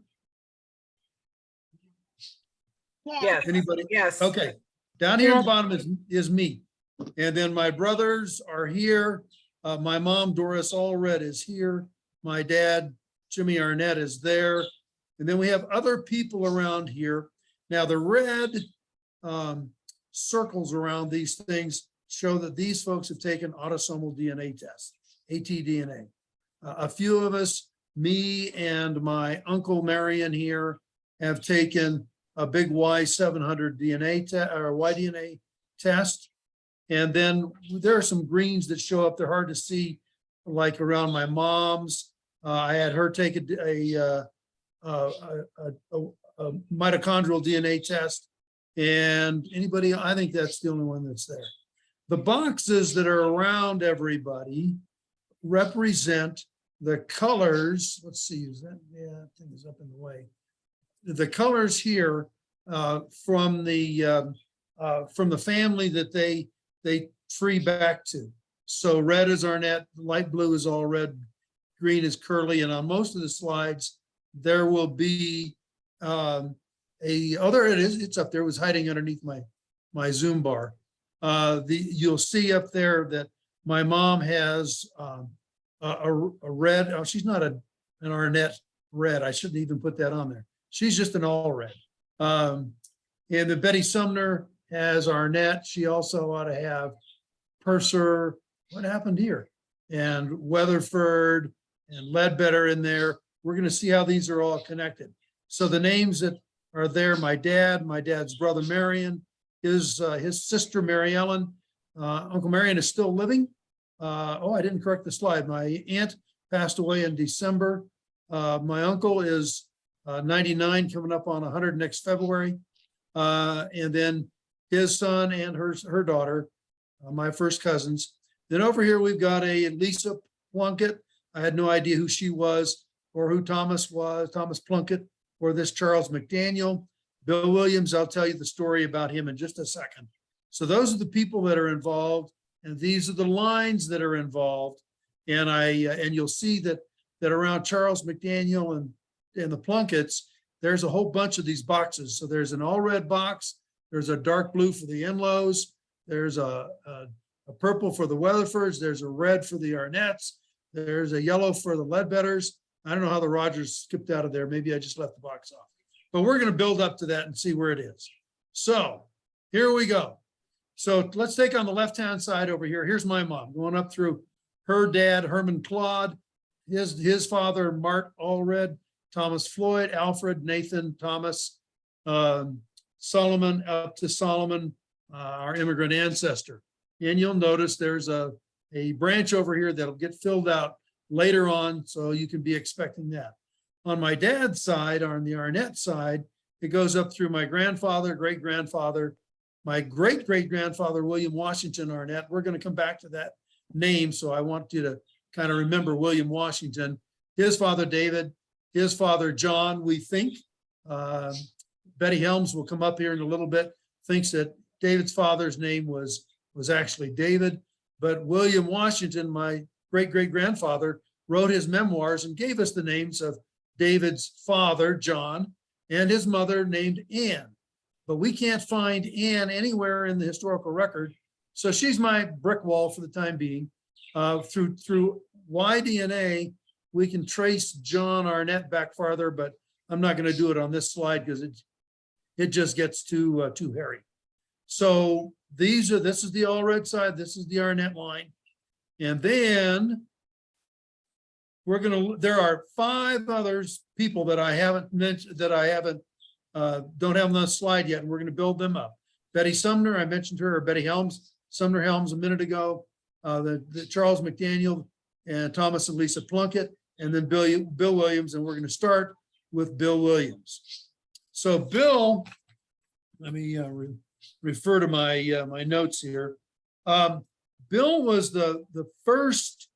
yeah. Anybody? Yes. Okay, down here at Yes. the bottom is me. And then my brothers are here. My mom, Doris Allred, is here. My dad, Jimmy Arnett, is there. And then we have other people around here. Now, the red circles around these things show that these folks have taken autosomal DNA tests, ATDNA. A few of us, me and my uncle Marion here, have taken a big Y700 DNA or Y-DNA test. And then there are some greens that show up. They're hard to see, like around my mom's. I had her take a mitochondrial DNA test. And anybody, I think that's the only one that's there. The boxes that are around everybody represent the colors. Let's see, is that, yeah, that thing is up in the way. The colors here from the family that they tree back to. So red is Arnett, light blue is Allred, green is Curley, and on most of the slides there will be there it is. It's up there. It was hiding underneath my Zoom bar. You'll see up there that my mom has a red. Oh, she's not an Arnett red. I shouldn't even put that on there. She's just an Allred. And then Betty Sumner has Arnett. She also ought to have Purser. What happened here? And Weatherford and Ledbetter in there. We're going to see how these are all connected. So the names that are there, my dad's brother Marion, his sister Mary Ellen, Uncle Marion is still living. I didn't correct the slide. My aunt passed away in December. My uncle is 99, coming up on 100 next February. And then his son and her daughter, my first cousins. Then over here, we've got a Lisa Plunkett. I had no idea who she was or who Thomas was, Thomas Plunkett, or this Charles McDaniel. Bill Williams, I'll tell you the story about him in just a second. So those are the people that are involved, and these are the lines that are involved. And you'll see that around Charles McDaniel and the Plunketts, there's a whole bunch of these boxes. So there's an Allred box, there's a dark blue for the Enlows, there's a purple for the Weatherfords, there's a red for the Arnetts, there's a yellow for the Ledbetters. I don't know how the Rogers skipped out of there. Maybe I just left the box off. But we're going to build up to that and see where it is. So here we go. So let's take on the left-hand side over here. Here's my mom going up through her dad, Herman Claude, his father, Mart Allred, Thomas Floyd, Alfred, Nathan, Thomas, Solomon, up to Solomon, our immigrant ancestor. And you'll notice there's a branch over here that'll get filled out later on, so you can be expecting that. On my dad's side, on the Arnett side, it goes up through my grandfather, great-grandfather, my great-great-grandfather, William Washington Arnett. We're going to come back to that name, so I want you to kind of remember William Washington. His father, David, his father, John, we think. Betty Helms will come up here in a little bit, thinks that David's father's name was actually David, but William Washington, my great-great-grandfather, wrote his memoirs and gave us the names of David's father, John, and his mother named Anne. But we can't find Anne anywhere in the historical record. So she's my brick wall for the time being. Through Y-DNA, we can trace John Arnett back farther, but I'm not going to do it on this slide because it just gets too hairy. So this is the Allred side, this is the Arnett line. And then there are 5 others, people that I haven't mentioned, that I don't have on the slide yet, and we're going to build them up. Betty Sumner, I mentioned her, or Betty Helms, Sumner Helms a minute ago, the Charles McDaniel and Thomas and Lisa Plunkett, and then Bill Williams, and we're going to start with Bill Williams. So Bill, let me refer to my notes here. Bill was the first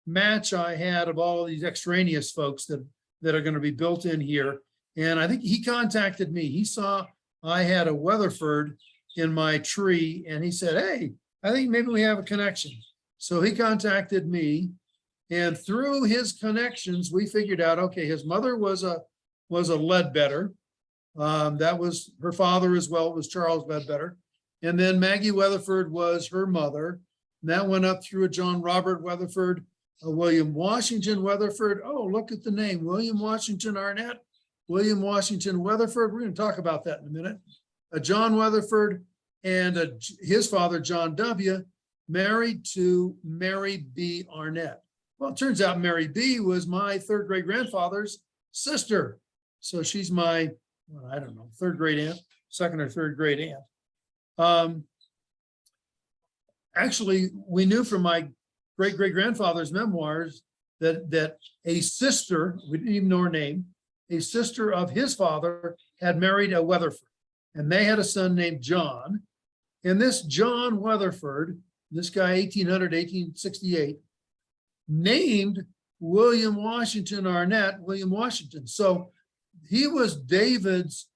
match I had of all of these extraneous folks that are going to be built in here. And I think he contacted me. He saw I had a Weatherford in my tree and he said, hey, I think maybe we have a connection. So he contacted me, and through his connections, we figured out, okay, his mother was a Ledbetter. That was her father as well, was Charles Ledbetter. And then Maggie Weatherford was her mother. And that went up through a John Robert Weatherford, a William Washington Weatherford. Oh, look at the name, William Washington Arnett, William Washington Weatherford. We're going to talk about that in a minute. A John Weatherford and his father, John W., married to Mary B. Arnett. Well, it turns out Mary B. was my 3rd great grandfather's sister. So she's my, well, I don't know, 3rd great aunt, 2nd or 3rd great aunt. Actually, we knew from my great great grandfather's memoirs that a sister, we didn't even know her name, a sister of his father had married a Weatherford, and they had a son named John. And this John Weatherford, this guy 1800, 1868, named William Washington Arnett, William Washington. So he was David's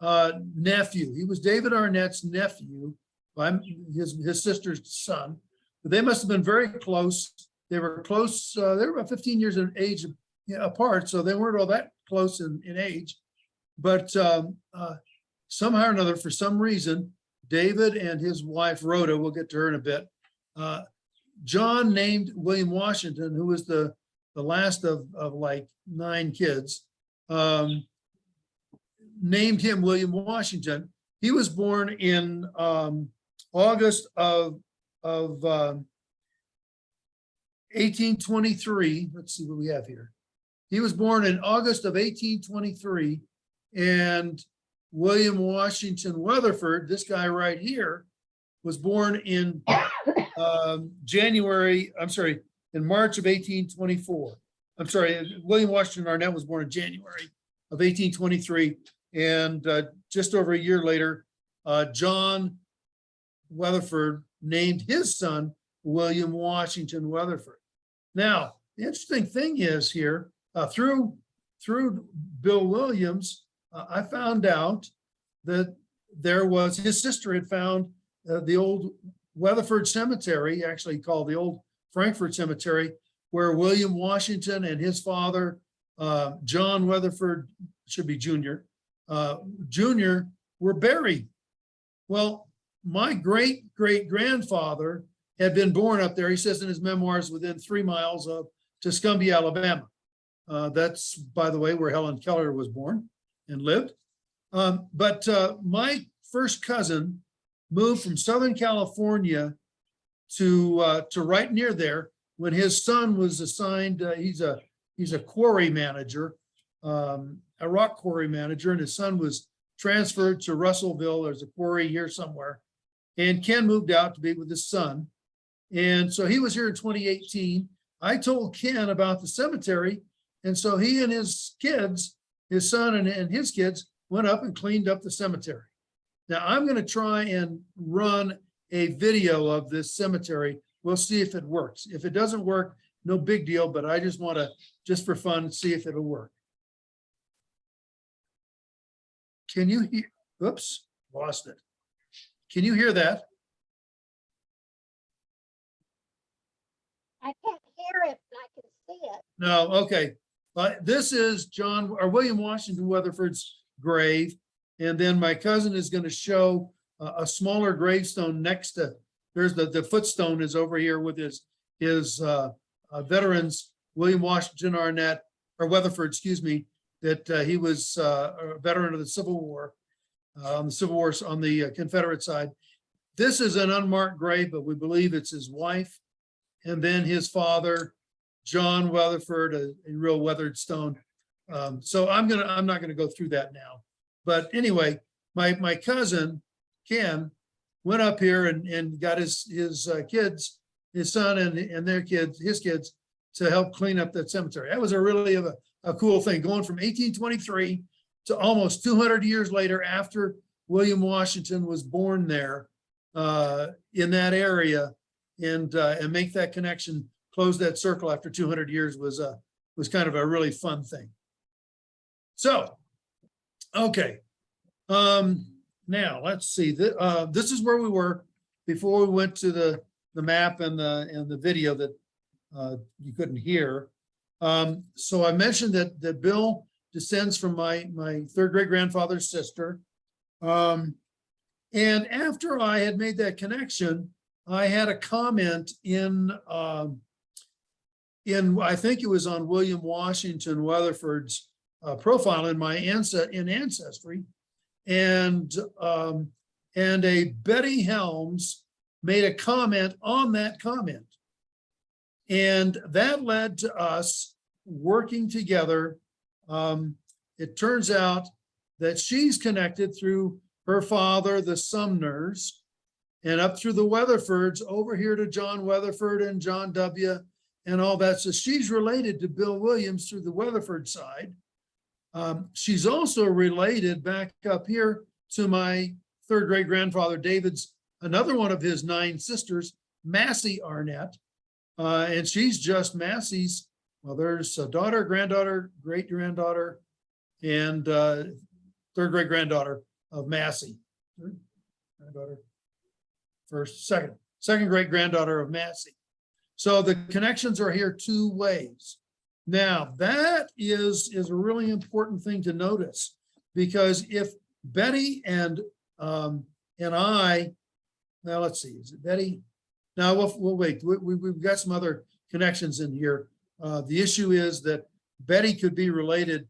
nephew. He was David Arnett's nephew, his sister's son. But they must have been very close. They were close. They were about 15 years of age apart, so they weren't all that close in age. But somehow or another, for some reason, David and his wife, Rhoda, we'll get to her in a bit, John named William Washington, who was the last of like 9 kids, named him William Washington. He was born in August of 1823. Let's see what we have here. He was born in August of 1823, and William Washington Weatherford, this guy right here, was born in in March of 1824. I'm sorry, William Washington Arnett was born in January of 1823. And just over a year later, John Weatherford named his son William Washington Weatherford. Now, the interesting thing is here, through Bill Williams, I found out that his sister had found the old Weatherford Cemetery, actually called the old Frankfurt Cemetery, where William Washington and his father, John Weatherford, should be Jr., were buried. Well, my great-great-grandfather had been born up there, he says in his memoirs, within 3 miles of Tuscumbia, Alabama. That's, by the way, where Helen Keller was born and lived. But my first cousin moved from Southern California to right near there when his son was assigned, he's a quarry manager, a rock quarry manager, and his son was transferred to Russellville. There's a quarry here somewhere. And Ken moved out to be with his son. And so he was here in 2018. I told Ken about the cemetery. And so he and his kids, his son and his kids, went up and cleaned up the cemetery. Now I'm going to try and run a video of this cemetery. We'll see if it works. If it doesn't work, no big deal, but I just want to, just for fun, see if it'll work. Can you hear? Oops, lost it. Can you hear that? I can't hear it, but I can see it. No, okay. This is John or William Washington Weatherford's grave. And then my cousin is going to show a smaller gravestone next to, there's the footstone is over here with his veterans, William Washington Arnett, or Weatherford, excuse me, that he was a veteran of the Civil War, on the Confederate side. This is an unmarked grave, but we believe it's his wife. And then his father, John Weatherford, a real weathered stone. So I'm not gonna go through that now. But anyway, my cousin, Ken, went up here and got his kids, his son and their kids, his kids, to help clean up that cemetery. That was a cool thing, going from 1823 to almost 200 years later, after William Washington was born there in that area, and make that connection, close that circle after 200 years was kind of a really fun thing. So, okay. Now let's see. This is where we were before we went to the map and the video that you couldn't hear. So I mentioned that Bill descends from my third great grandfather's sister. And after I had made that connection, I had a comment in I think it was on William Washington Weatherford's profile in my Ancestry, and a Betty Helms made a comment on that comment, and that led to us working together. It turns out that she's connected through her father, the Sumners, and up through the Weatherfords over here to John Weatherford and John W. and all that. So she's related to Bill Williams through the Weatherford side. She's also related back up here to my third great grandfather David's, another one of his 9 sisters, Massey Arnett. And she's just Massey's, well, there's a daughter, granddaughter, great granddaughter, and third great granddaughter of Massey. Third granddaughter. Second great granddaughter of Massey. So the connections are here 2 ways. Now that is a really important thing to notice, because if Betty and I, now let's see, is it Betty? Now we'll wait. We've got some other connections in here. The issue is that Betty could be related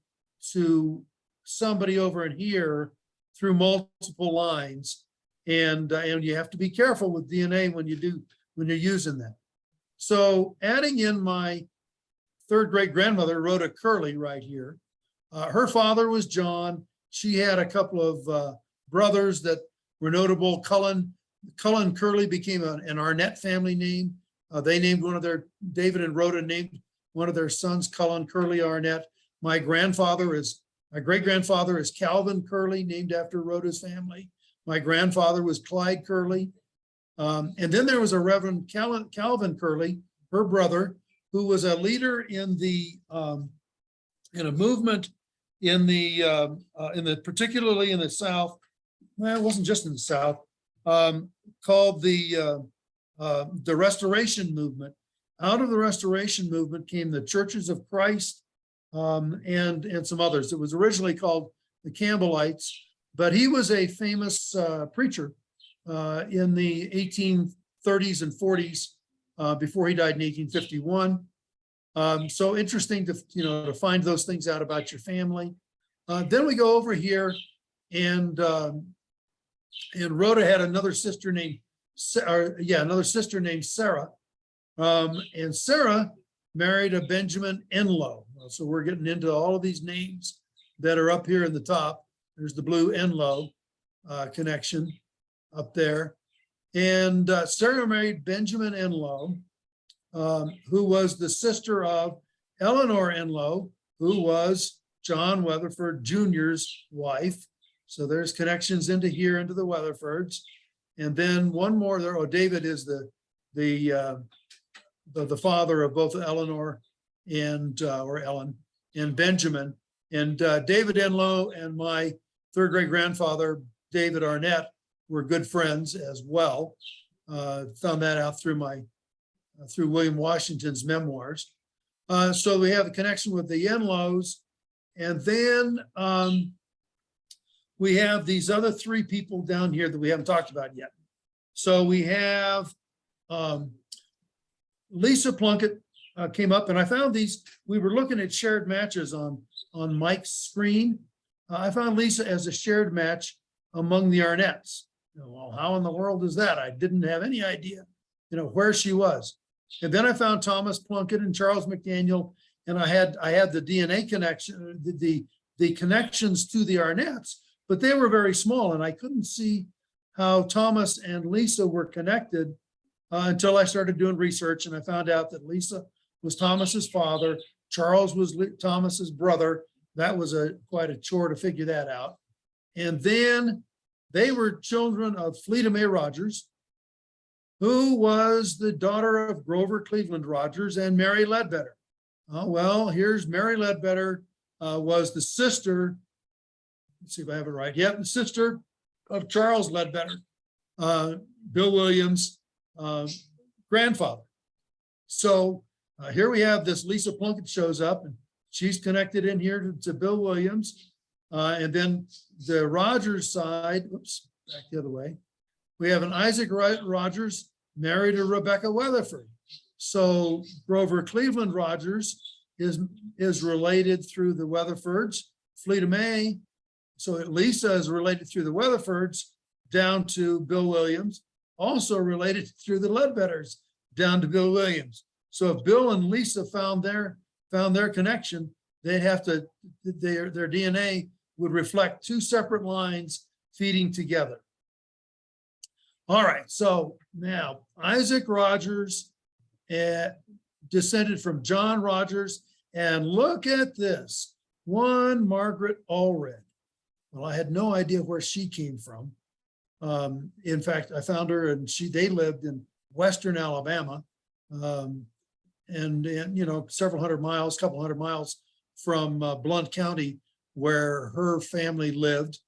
to somebody over in here through multiple lines. And you have to be careful with DNA when you're using that. So adding in my third great grandmother, Rhoda Curley, right here. Her father was John. She had a couple of brothers that were notable. Cullen Curley became an Arnett family name. They named David and Rhoda named one of their sons Cullen Curley Arnett. My great grandfather is Calvin Curley, named after Rhoda's family. My grandfather was Clyde Curley. And then there was a Reverend Calvin Curley, her brother, who was a leader in a movement particularly in the South. Well, it wasn't just in the South, called the Restoration Movement. Out of the Restoration Movement came the Churches of Christ, and some others. It was originally called the Campbellites, but he was a famous preacher in the 1830s and 40s before he died in 1851. So interesting to find those things out about your family. Then we go over here, and Rhoda had another sister named Sarah. And Sarah married a Benjamin Enlow. So we're getting into all of these names that are up here in the top. There's the blue Enlow connection up there. And Sarah married Benjamin Enlow, who was the sister of Eleanor Enlow, who was John Weatherford Jr.'s wife. So there's connections into here, into the Weatherfords. And then one more there. Oh, David is the father of both Eleanor and or Ellen and Benjamin. And David Enlow and my third great grandfather, David Arnett, were good friends as well. Found that out through through William Washington's memoirs. So we have a connection with the Enlows. And then we have these other three people down here that we haven't talked about yet. So we have Lisa Plunkett came up, and I found these. We were looking at shared matches on Mike's screen. I found Lisa as a shared match among the Arnetts. Well, how in the world is that? I didn't have any idea, where she was. And then I found Thomas Plunkett and Charles McDaniel, and I had the DNA connection, the connections to the Arnetts, but they were very small, and I couldn't see how Thomas and Lisa were connected until I started doing research, and I found out that Lisa was Thomas's father, Charles was Thomas's brother. That was quite a chore to figure that out. And then they were children of Fleda May Rogers, who was the daughter of Grover Cleveland Rogers and Mary Ledbetter. Oh, well, here's Mary Ledbetter, was the sister, let's see if I have it right. Yep, the sister of Charles Ledbetter, Bill Williams' grandfather. So here we have this Lisa Plunkett shows up, and she's connected in here to Bill Williams. And then the Rogers side, oops, back the other way. We have an Isaac Rogers married to Rebecca Weatherford. So Grover Cleveland Rogers is related through the Weatherfords. Fleda May, so Lisa is related through the Weatherfords down to Bill Williams, also related through the Ledbetters down to Bill Williams. So if Bill and Lisa found their connection, they'd have to, their DNA would reflect two separate lines feeding together. All right, so now Isaac Rogers descended from John Rogers, and look at this, one Margaret Allred. Well, I had no idea where she came from. In fact, I found her, and they lived in Western Alabama, and several hundred miles, couple hundred miles from Blount County, where her family lived.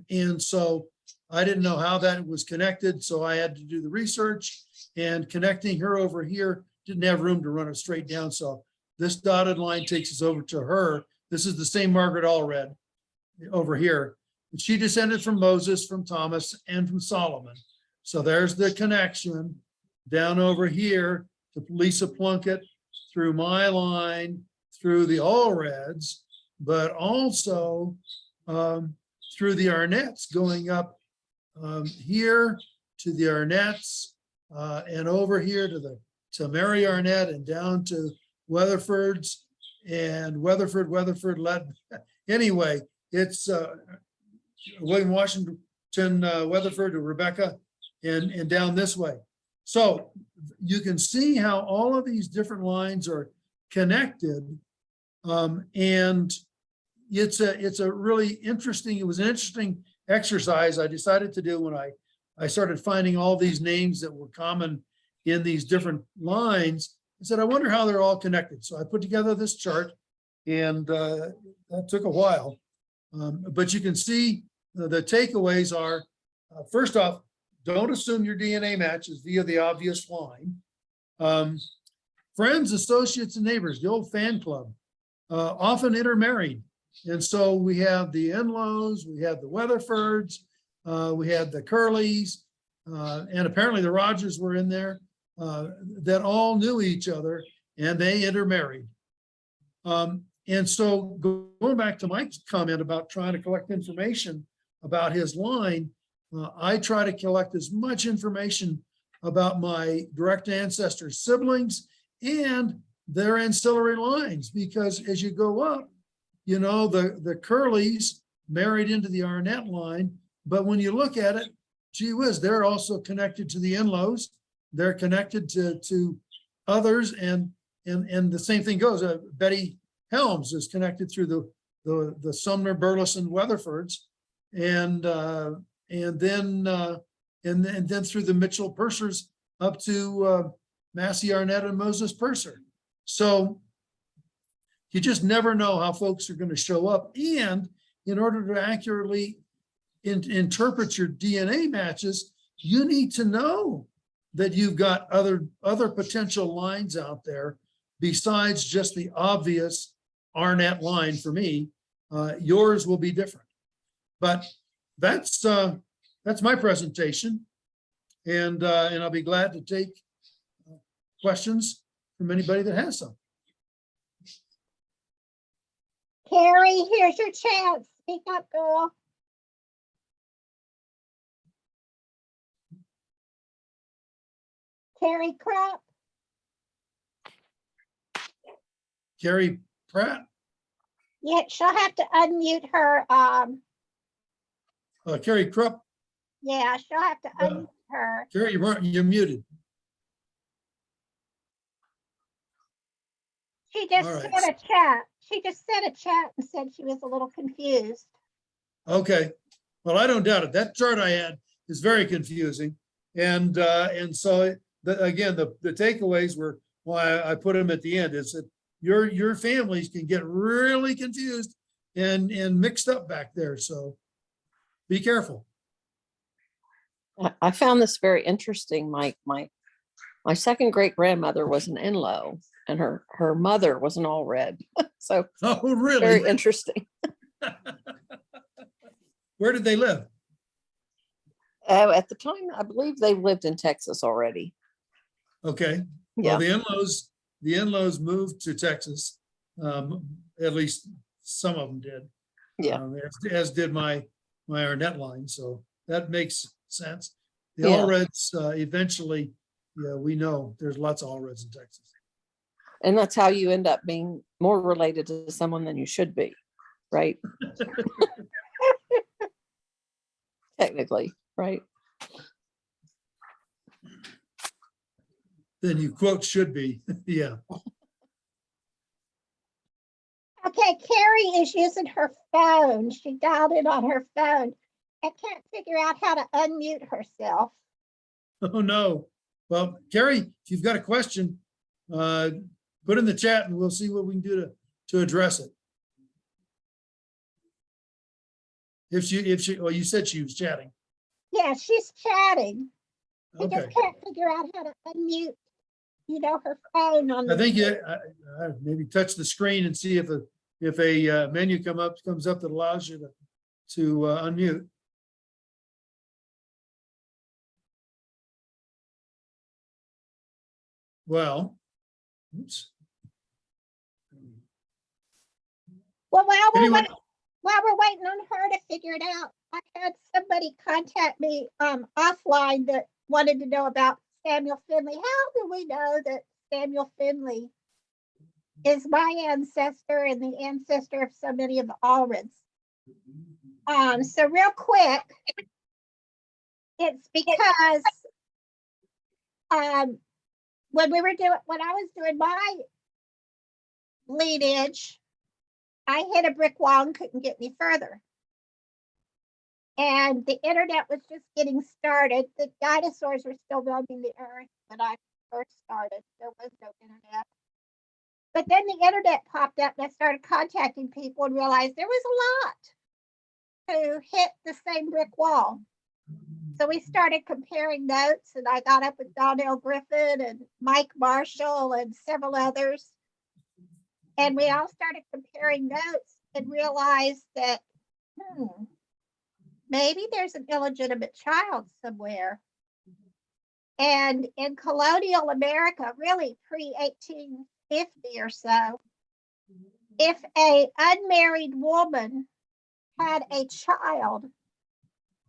And so I didn't know how that was connected, so I had to do the research, and connecting her over here didn't have room to run it straight down. So this dotted line takes us over to her. This is the same Margaret Allred over here. And she descended from Moses, from Thomas, and from Solomon. So there's the connection down over here to Lisa Plunkett through my line, through the Allreds, but also through the Arnetts, going up here to the Arnetts, and over here to Mary Arnett, and down to Weatherford's, and Weatherford led. Anyway, it's William Washington, Weatherford to Rebecca, and down this way. So you can see how all of these different lines are connected. And it's a really interesting, it was an interesting exercise I decided to do when I started finding all these names that were common in these different lines. I said, I wonder how they're all connected. So I put together this chart, and that took a while. But you can see the takeaways are, first off, don't assume your DNA matches via the obvious line. Friends, associates, and neighbors, the old fan club, often intermarried. And so we have the Enlows, we have the Weatherfords, we had the Curleys, and apparently the Rogers were in there, that all knew each other, and they intermarried. And so going back to Mike's comment about trying to collect information about his line, I try to collect as much information about my direct ancestor siblings and their ancillary lines, because as you go up, you know, the Curleys married into the Arnett line, but when you look at it, gee whiz, they're also connected to the Enlows. They're connected to others, and the same thing goes. Betty Helms is connected through the Sumner, Burleson, Weatherfords, and then through the Mitchell Pursers up to Massey Arnett and Moses Purser. So you just never know how folks are going to show up. And in order to accurately interpret your DNA matches, you need to know that you've got other potential lines out there besides just the obvious Arnett line for me. Yours will be different. But that's my presentation. And I'll be glad to take questions from anybody that has some. Carrie, here's your chance. Speak up, girl. Carrie Crop. Carrie Pratt, Yeah, she'll have to unmute her. Carrie Krupp, Yeah, she'll have to unmute her. Carrie, you're muted. She just All right. sent a chat. She just sent a chat and said she was a little confused. Okay, well, I don't doubt it. That chart I had is very confusing. And so again, the takeaways were why I put them at the end is that your families can get really confused and mixed up back there. So be careful. I found this very interesting. My second great grandmother was an Enlow, and her mother was an Allred. So Oh, very really? interesting. Where did they live? At the time, I believe they lived in Texas already. Okay. Yeah. Well, the in-laws moved to Texas. At least some of them did. Yeah. As did my Arnett line. So that makes sense. The Yeah. Allreds eventually, yeah, we know there's lots of Allreds in Texas. And that's how you end up being more related to someone than you should be, right? Technically, right? Then you quote should be, yeah. Okay, Carrie is using her phone. She dialed in on her phone. I can't figure out how to unmute herself. Oh, no. Well, Carrie, if you've got a question, put in the chat and we'll see what we can do to address it. Well, you said she was chatting. Yeah, she's chatting. She Okay. just can't figure out how to unmute, her phone on. I think maybe touch the screen and see if a menu comes up that allows you to unmute. Well, oops. Well, Anyway, while we're waiting on her to figure it out, I had somebody contact me offline that wanted to know about Samuel Finley. How do we know that Samuel Finley is my ancestor and the ancestor of so many of the Allreds? So real quick, it's because when I was doing my lineage, I hit a brick wall and couldn't get any further. And the internet was just getting started. The dinosaurs were still roaming the earth when I first started. There was no internet. But then the internet popped up and I started contacting people and realized there was a lot to hit the same brick wall. So we started comparing notes, and I got up with Donnell Griffin and Mike Marshall and several others. And we all started comparing notes and realized that, maybe there's an illegitimate child somewhere. And in colonial America, really pre-1850 or so, if an unmarried woman had a child,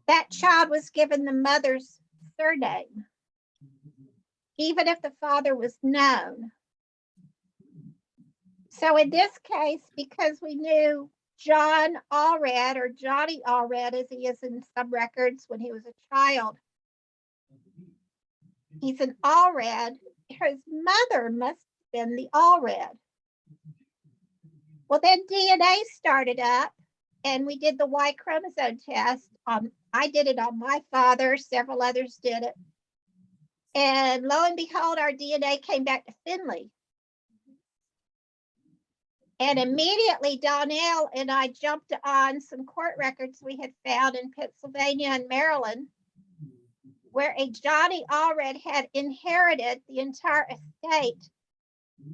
that child was given the mother's surname. even if the father was known. So in this case, because we knew John Allred, or Johnny Allred as he is in some records when he was a child, he's an Allred, his mother must have been the Allred. Well, then DNA started up and we did the Y chromosome test. I did it on my father, several others did it. And lo and behold, our DNA came back to Finley. And immediately Donnell and I jumped on some court records we had found in Pennsylvania and Maryland, where a Johnny Allred had inherited the entire estate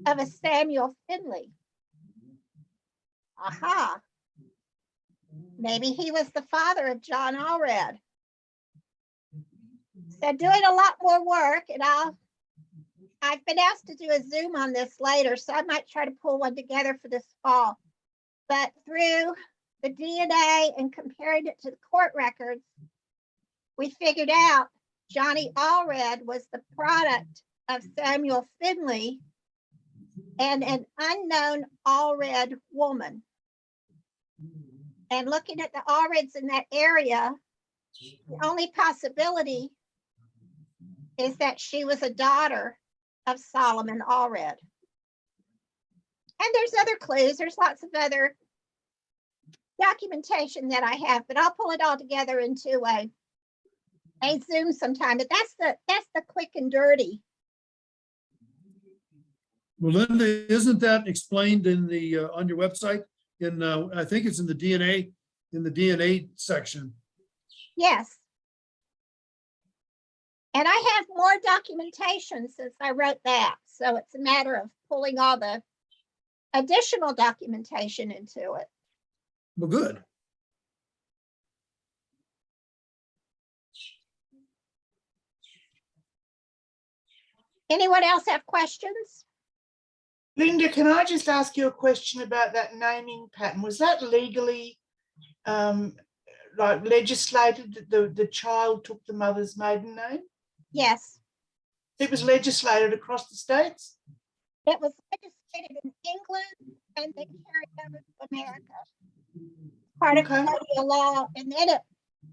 of a Samuel Finley. Aha. Maybe he was the father of John Allred. So doing a lot more work, and I've been asked to do a Zoom on this later, so I might try to pull one together for this fall. But through the DNA and comparing it to the court records, we figured out Johnny Allred was the product of Samuel Finley and an unknown Allred woman. And looking at the Allreds in that area, the only possibility is that she was a daughter of Solomon Allred. And there's other clues. There's lots of other documentation that I have, but I'll pull it all together into a Zoom sometime. But that's the quick and dirty. Well, Linda, isn't that explained in the, on your website? In, I think it's in the DNA section. Yes. And I have more documentation since I wrote that. So it's a matter of pulling all the additional documentation into it. Well, good. Anyone else have questions? Linda, can I just ask you a question about that naming pattern? Was that legally like legislated that the child took the mother's maiden name? Yes, It was legislated across the states? it was legislated in England and then carried over to America. Part of Okay. colonial law, and then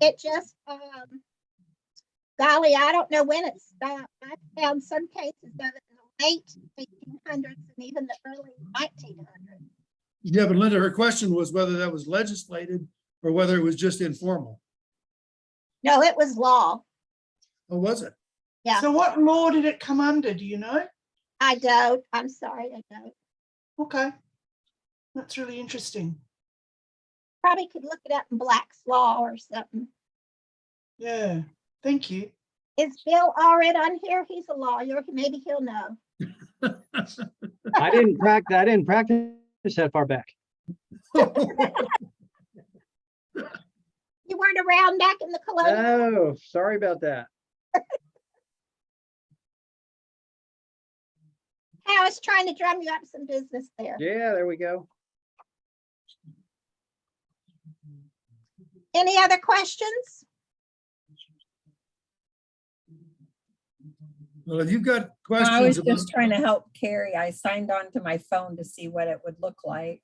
it just golly, I don't know when it stopped. I found some cases of it in the late 1800s and even the early 1900s. Yeah, but Linda, her question was whether that was legislated or whether it was just informal. No, it was law. Or was it? Yeah. So what law did it come under? Do you know? I don't. I'm sorry, I don't. Okay. That's really interesting. Probably could look it up in Black's Law or something. Yeah. Thank you. Is Bill Allred on here? He's a lawyer. Maybe he'll know. I didn't practice that far back. You weren't around back in the colonial. Oh, sorry about that. I was trying to drum you up some business there. Yeah, there we go. Any other questions? Well, if you've got I was questions about, just trying to help Carrie. I signed on to my phone to see what it would look like.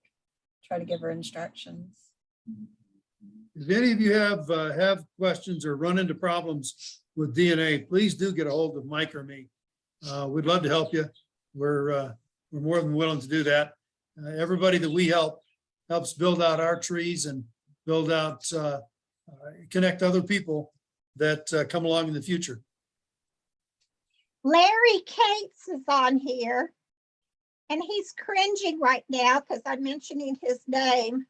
Try to give her instructions. if any of you have questions or run into problems with DNA, please do get a hold of Mike or me. We'd love to help you. We're more than willing to do that. Everybody that we help helps build out our trees and build out, connect other people that come along in the future. Larry Cates is on here. And he's cringing right now because I'm mentioning his name.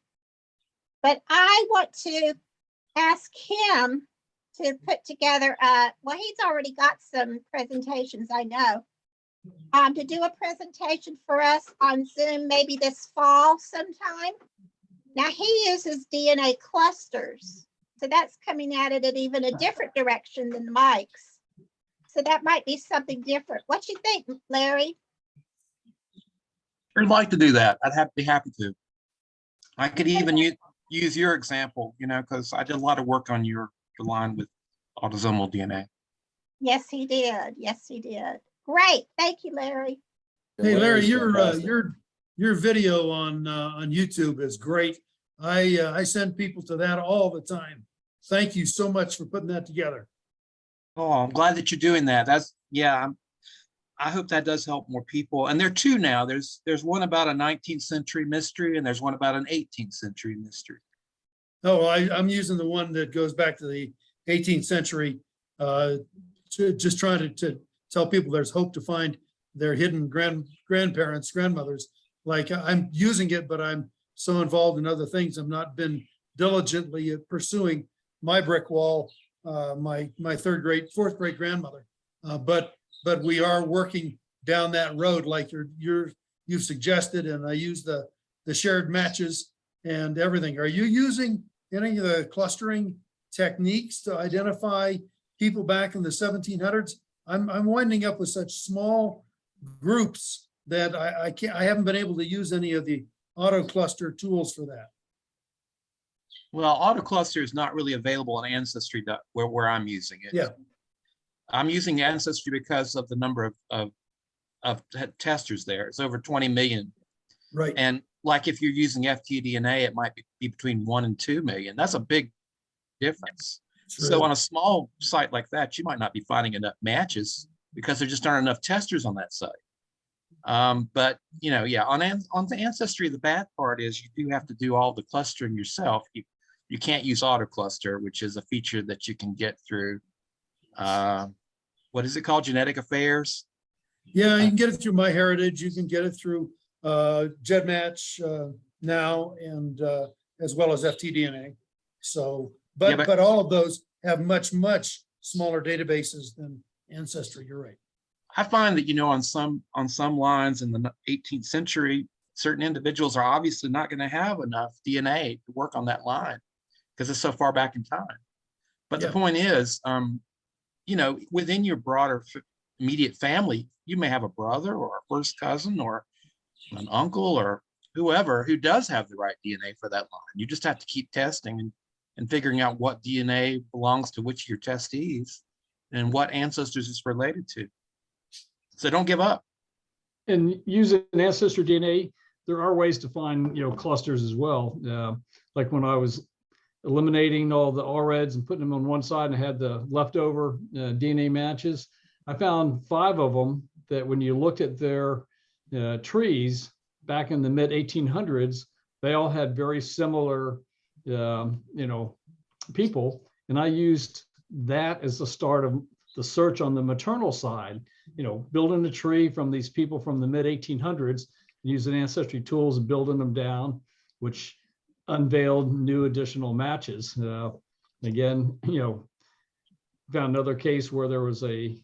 But I want to ask him to put together, well, he's already got some presentations, I know. To do a presentation for us on Zoom, maybe this fall sometime. Now he uses DNA clusters. So that's coming at it in even a different direction than the mics. So that might be something different. What you think, Larry? I'd like to do that. I'd be happy to. I could even use your example, because I did a lot of work on your line with autosomal DNA. Yes, he did. Yes, he did. Great. Thank you, Larry. Hey, Larry, Larry's your fantastic. your video on YouTube is great. I send people to that all the time. Thank you so much for putting that together. Oh, I'm glad that you're doing that. That's, yeah, I hope that does help more people. And there are two now. There's one about a 19th century mystery and there's one about an 18th century mystery. Oh, I'm using the one that goes back to the 18th century, to just trying to tell people there's hope to find their hidden grandparents, grandmothers. Like I'm using it, but I'm so involved in other things. I've not been diligently pursuing my brick wall, my fourth great grandmother. But we are working down that road like you've suggested, and I use the shared matches and everything. Are you using any of the clustering techniques to identify people back in the 1700s? I'm winding up with such small groups that I haven't been able to use any of the auto cluster tools for that. Well, AutoCluster is not really available on Ancestry where I'm using it. Yeah. I'm using Ancestry because of the number of testers there. It's over 20 million. Right. And like if you're using FTDNA, it might be between 1 and 2 million. That's a big difference. So on a small site like that, you might not be finding enough matches because there just aren't enough testers on that site. But yeah, on the Ancestry, the bad part is you do have to do all the clustering yourself. You can't use AutoCluster, which is a feature that you can get through, what is it called? Genetic Affairs? Yeah, you can get it through MyHeritage. You can get it through GEDmatch now, and as well as FTDNA. So, but all of those have much smaller databases than Ancestry. You're right. I find that, on some lines in the 18th century, certain individuals are obviously not going to have enough DNA to work on that line because it's so far back in time. But the point is, within your broader immediate family, you may have a brother or a first cousin or an uncle or whoever who does have the right DNA for that line. You just have to keep testing and figuring out what DNA belongs to which of your testees and what ancestors it's related to. So don't give up. And using Ancestry DNA, there are ways to find, clusters as well. Like when I was eliminating all the REDs and putting them on one side and I had the leftover DNA matches, I found 5 of them that when you looked at their trees back in the mid 1800s, they all had very similar, people. And I used that as the start of the search on the maternal side, building a tree from these people from the mid 1800s, using Ancestry tools and building them down, which unveiled new additional matches. Again, found another case where there was a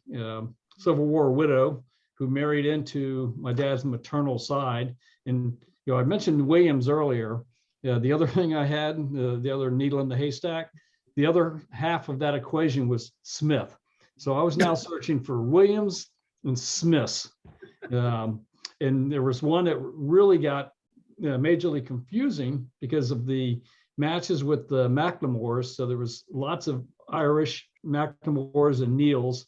Civil War widow who married into my dad's maternal side. And, I mentioned Williams earlier. The other thing I had, the other needle in the haystack, the other half of that equation was Smith. So I was now searching for Williams and Smiths. And there was one that really got majorly confusing because of the matches with the McLemores. So there was lots of Irish McLemores and Neils,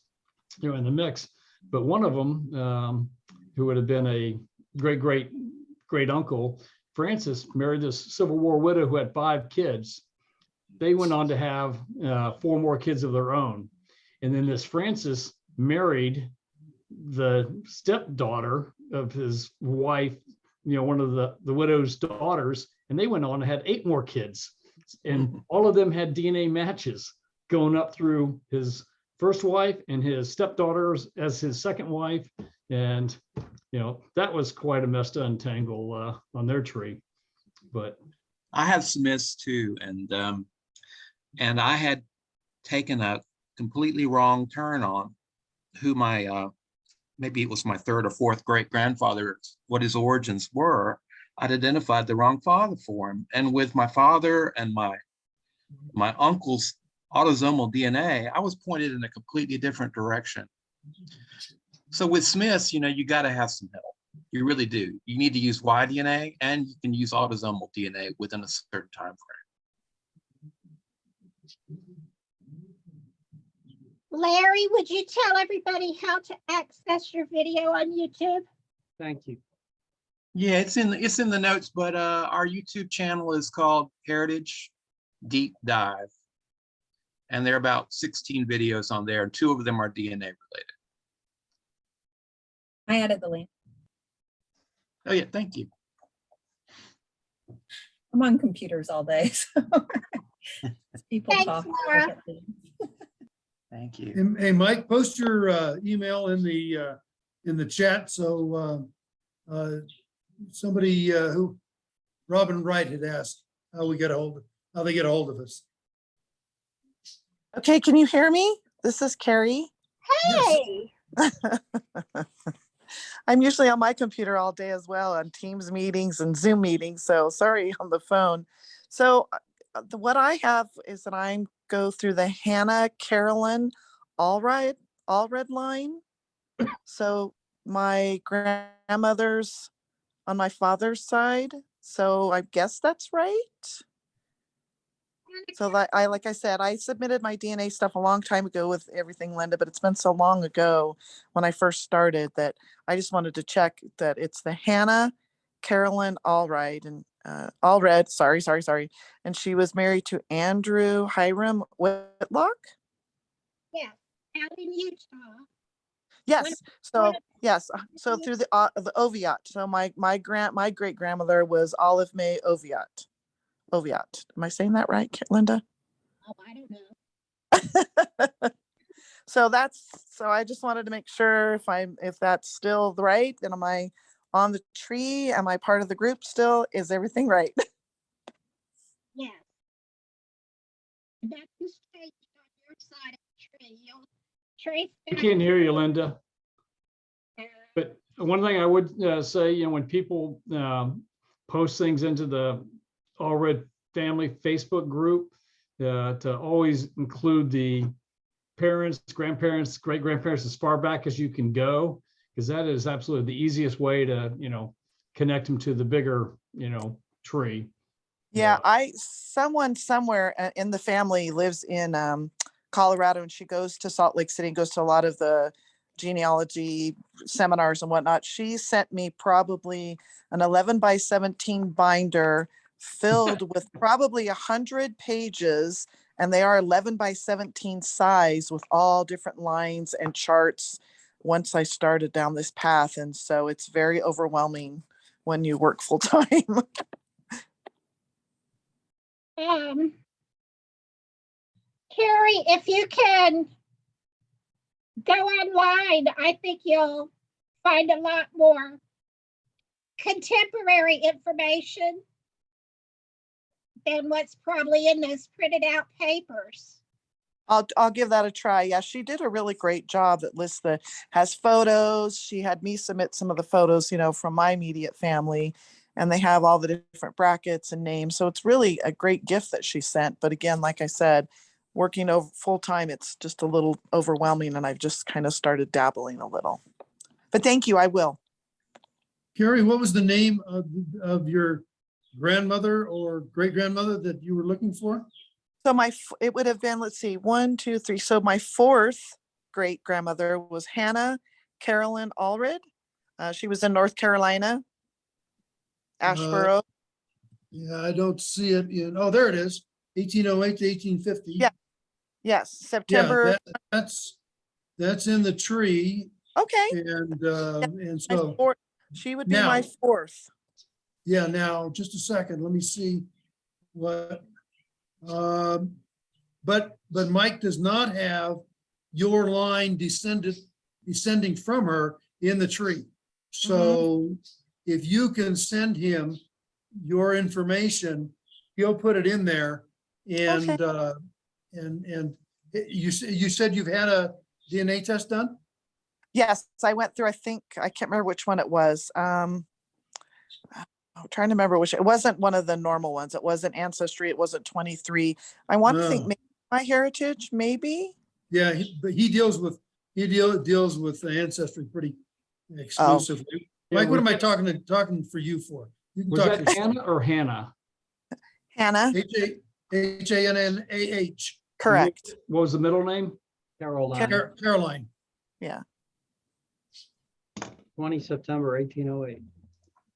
in the mix. But one of them, who would have been a great uncle, Francis, married this Civil War widow who had 5 kids. They went on to have 4 more kids of their own. And then this Francis married the stepdaughter of his wife, one of the widow's daughters, and they went on and had 8 more kids. And all of them had DNA matches going up through his first wife and his stepdaughters as his second wife. And, that was quite a mess to untangle on their tree. But I have Smiths too. And I had taken a completely wrong turn on who my, maybe it was my 3rd or 4th great grandfather, what his origins were. I'd identified the wrong father for him. And with my father and my uncle's autosomal DNA, I was pointed in a completely different direction. So with Smiths, you got to have some help. You really do. You need to use Y-DNA, and you can use autosomal DNA within a certain time frame. Larry, would you tell everybody how to access your video on YouTube? Thank you. Yeah, it's in the notes, but our YouTube channel is called Heritage Deep Dive. And there are about 16 videos on there, and 2 of them are DNA related. I added the link. Oh yeah, thank you. I'm on computers all day, so people Thanks, talk. Laura. Thank you. Hey, Mike, post your email in the chat, so somebody who, Robin Wright had asked how they get a hold of us. Okay, can you hear me? This is Carrie. Hey, I'm usually on my computer all day as well on Teams meetings and Zoom meetings, so sorry on the phone. So what I have is that I go through the Hannah Carolyn Allred line. So my grandmother's on my father's side, so I guess that's right. So like I said, I submitted my DNA stuff a long time ago with everything, Linda, but it's been so long ago when I first started that I just wanted to check that it's the Hannah Carolyn Allred and Allred, sorry. And she was married to Andrew Hiram Whitlock. yeah, out in Utah. Yes. So one of- yes. So through the Oviatt. So my great grandmother was Olive May Oviatt. Oviatt. Am I saying that right, Linda? Oh, I don't know. So I just wanted to make sure if that's still right, then am I on the tree? Am I part of the group still? Is everything right? Yes. That's the stage on your side of the tree. You'll trace. I can't hear you, Linda. back. But one thing I would say, you know, when people post things into the Allred family Facebook group, to always include the parents, grandparents, great grandparents as far back as you can go, because that is absolutely the easiest way to, you know, connect them to the bigger, you know, tree. Yeah, someone somewhere in the family lives in Colorado, and she goes to Salt Lake City and goes to a lot of the genealogy seminars and whatnot. She sent me probably an 11 by 17 binder filled with probably 100 pages, and they are 11 by 17 size with all different lines and charts once I started down this path. And so it's very overwhelming when you work full time. Carrie, if you can go online, I think you'll find a lot more contemporary information than what's probably in those printed out papers. I'll give that a try. Yeah, she did a really great job that has photos. She had me submit some of the photos, you know, from my immediate family, and they have all the different brackets and names. So it's really a great gift that she sent. But again, like I said, working over full time, it's just a little overwhelming, and I've just kind of started dabbling a little. But thank you, I will. Carrie, what was the name of your grandmother or great grandmother that you were looking for? So it would have been, let's see, 1, 2, 3. So my fourth great grandmother was Hannah Carolyn Allred. She was in North Carolina, Asheboro. Yeah, I don't see it in, oh, there it is, 1808 to 1850. Yeah. Yes, September. Yeah, that's in the tree. Okay. And so, she would be my fourth. yeah, now, just a second, let me see what, but Mike does not have your line descending from her in the tree. So if you can send him your information, he'll put it in there. And, and you said you've had a DNA test done? Yes, I went through, I can't remember which one it was. I'm trying to remember which, it wasn't one of the normal ones. It wasn't Ancestry. It wasn't 23. I want to think maybe MyHeritage, maybe. Yeah, but he deals with the Ancestry pretty exclusively. Mike, what am I talking for you for? You can Was talk that to Hannah or Hannah? Hannah. Hannah. Correct. What was the middle name? Caroline, Caroline. 20 September 1808.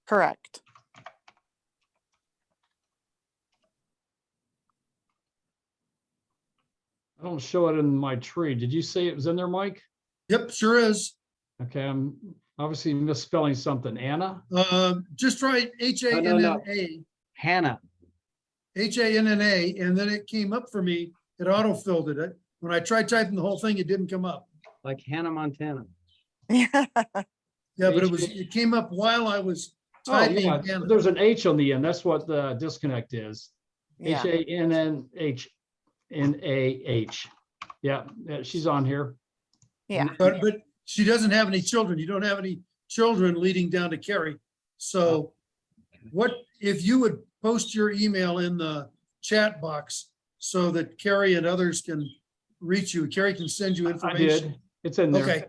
Correct. I don't show it in my tree. Did you say it was in there, Mike? Yep, sure is. Okay, I'm obviously misspelling something. Anna? Just write no. H-A-N-N-A, Hannah, H-A-N-N-A, and then it came up for me. It auto-filled it. When I tried typing the whole thing, it didn't come up. like Hannah Montana. Yeah, but it came up while I was Oh, typing. yeah, Hannah. there's an H on the end. That's what the disconnect is. Yeah. H-A-N-N-H-N-A-H. Yeah, she's on here. Yeah. But she doesn't have any children. You don't have any children leading down to Carrie. So what, if you would post your email in the chat box so that Carrie and others can reach you. Carrie can send you I information. did. It's in there. Okay.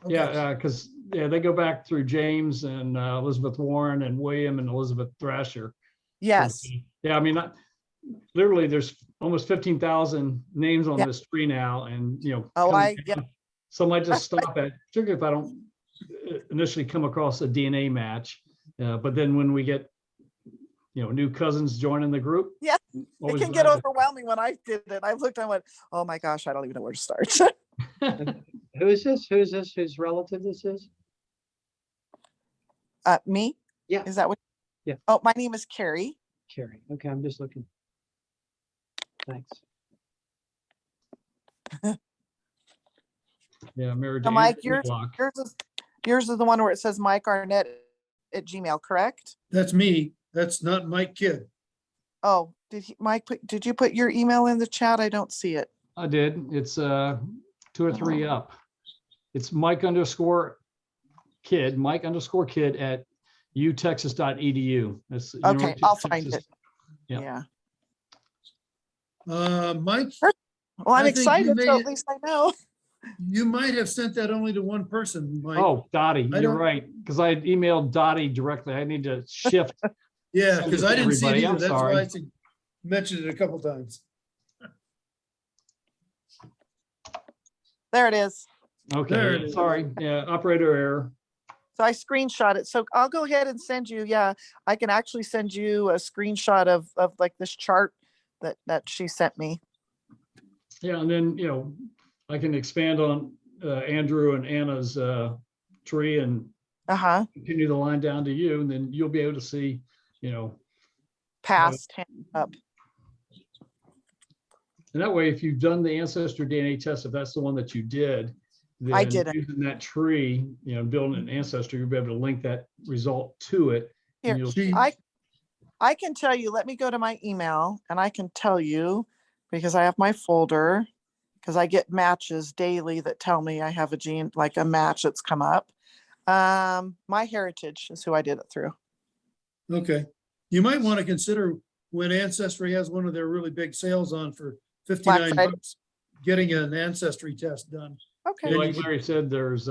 Yeah, because they go back through James and Elizabeth Warren and William and Elizabeth Thrasher. Yes. Yeah, I mean, literally, there's almost 15,000 names on Yeah. this tree now, and Oh, coming yeah. down, some I just stop at, particularly if I don't initially come across a DNA match. But then when we get new cousins joining the group, Yeah, It always can get glad to- overwhelming when I did it. I looked and went, oh my gosh, I don't even know where to start. Who is this? Who is this? Whose relative this is? Me? Yeah. Is that what? Yeah. Oh, my name is Carrie. Carrie. Okay, I'm just looking. Thanks. Yeah, married So to Mike, Andrew Whitlock. yours is the one where it says Mike Arnett at Gmail, correct? That's me. That's not Mike Kidd. Oh, did you put your email in the chat? I don't see it. I did. It's 2 or 3 up. It's Mike_kid at utexas.edu. That's Okay, University of I'll find Texas. it. Yeah. Mike, Well, I'm I think you excited, made so it- at least I know. you might have sent that only to one person, Mike. Oh, Dottie, I you're don't- right. Because I had emailed Dottie directly. I need to shift. Yeah, send because it I to didn't see it everybody. either. I'm That's why I sorry. mentioned it a couple times. There it is. There it Okay, is. sorry. Yeah, operator error. So I screenshot it. So I'll go ahead and send you, I can actually send you a screenshot of like this chart that she sent me. Yeah, and then, I can expand on Andrew and Anna's tree and Uh-huh. continue the line down to you, and then you'll be able to see, Past, hand up. and that way, if you've done the ancestry DNA test, if that's the one that you did, I then didn't. using that tree, building an ancestry, you'll be able to link that result to it. and Here, you'll- She, I can tell you, let me go to my email and I can tell you, because I have my folder, because I get matches daily that tell me I have a gene, like a match that's come up. My Heritage is who I did it through. okay. You might want to consider when Ancestry has one of their really big sales on for 59 Friday. bucks, getting an ancestry test done. Okay. And like Larry said, there's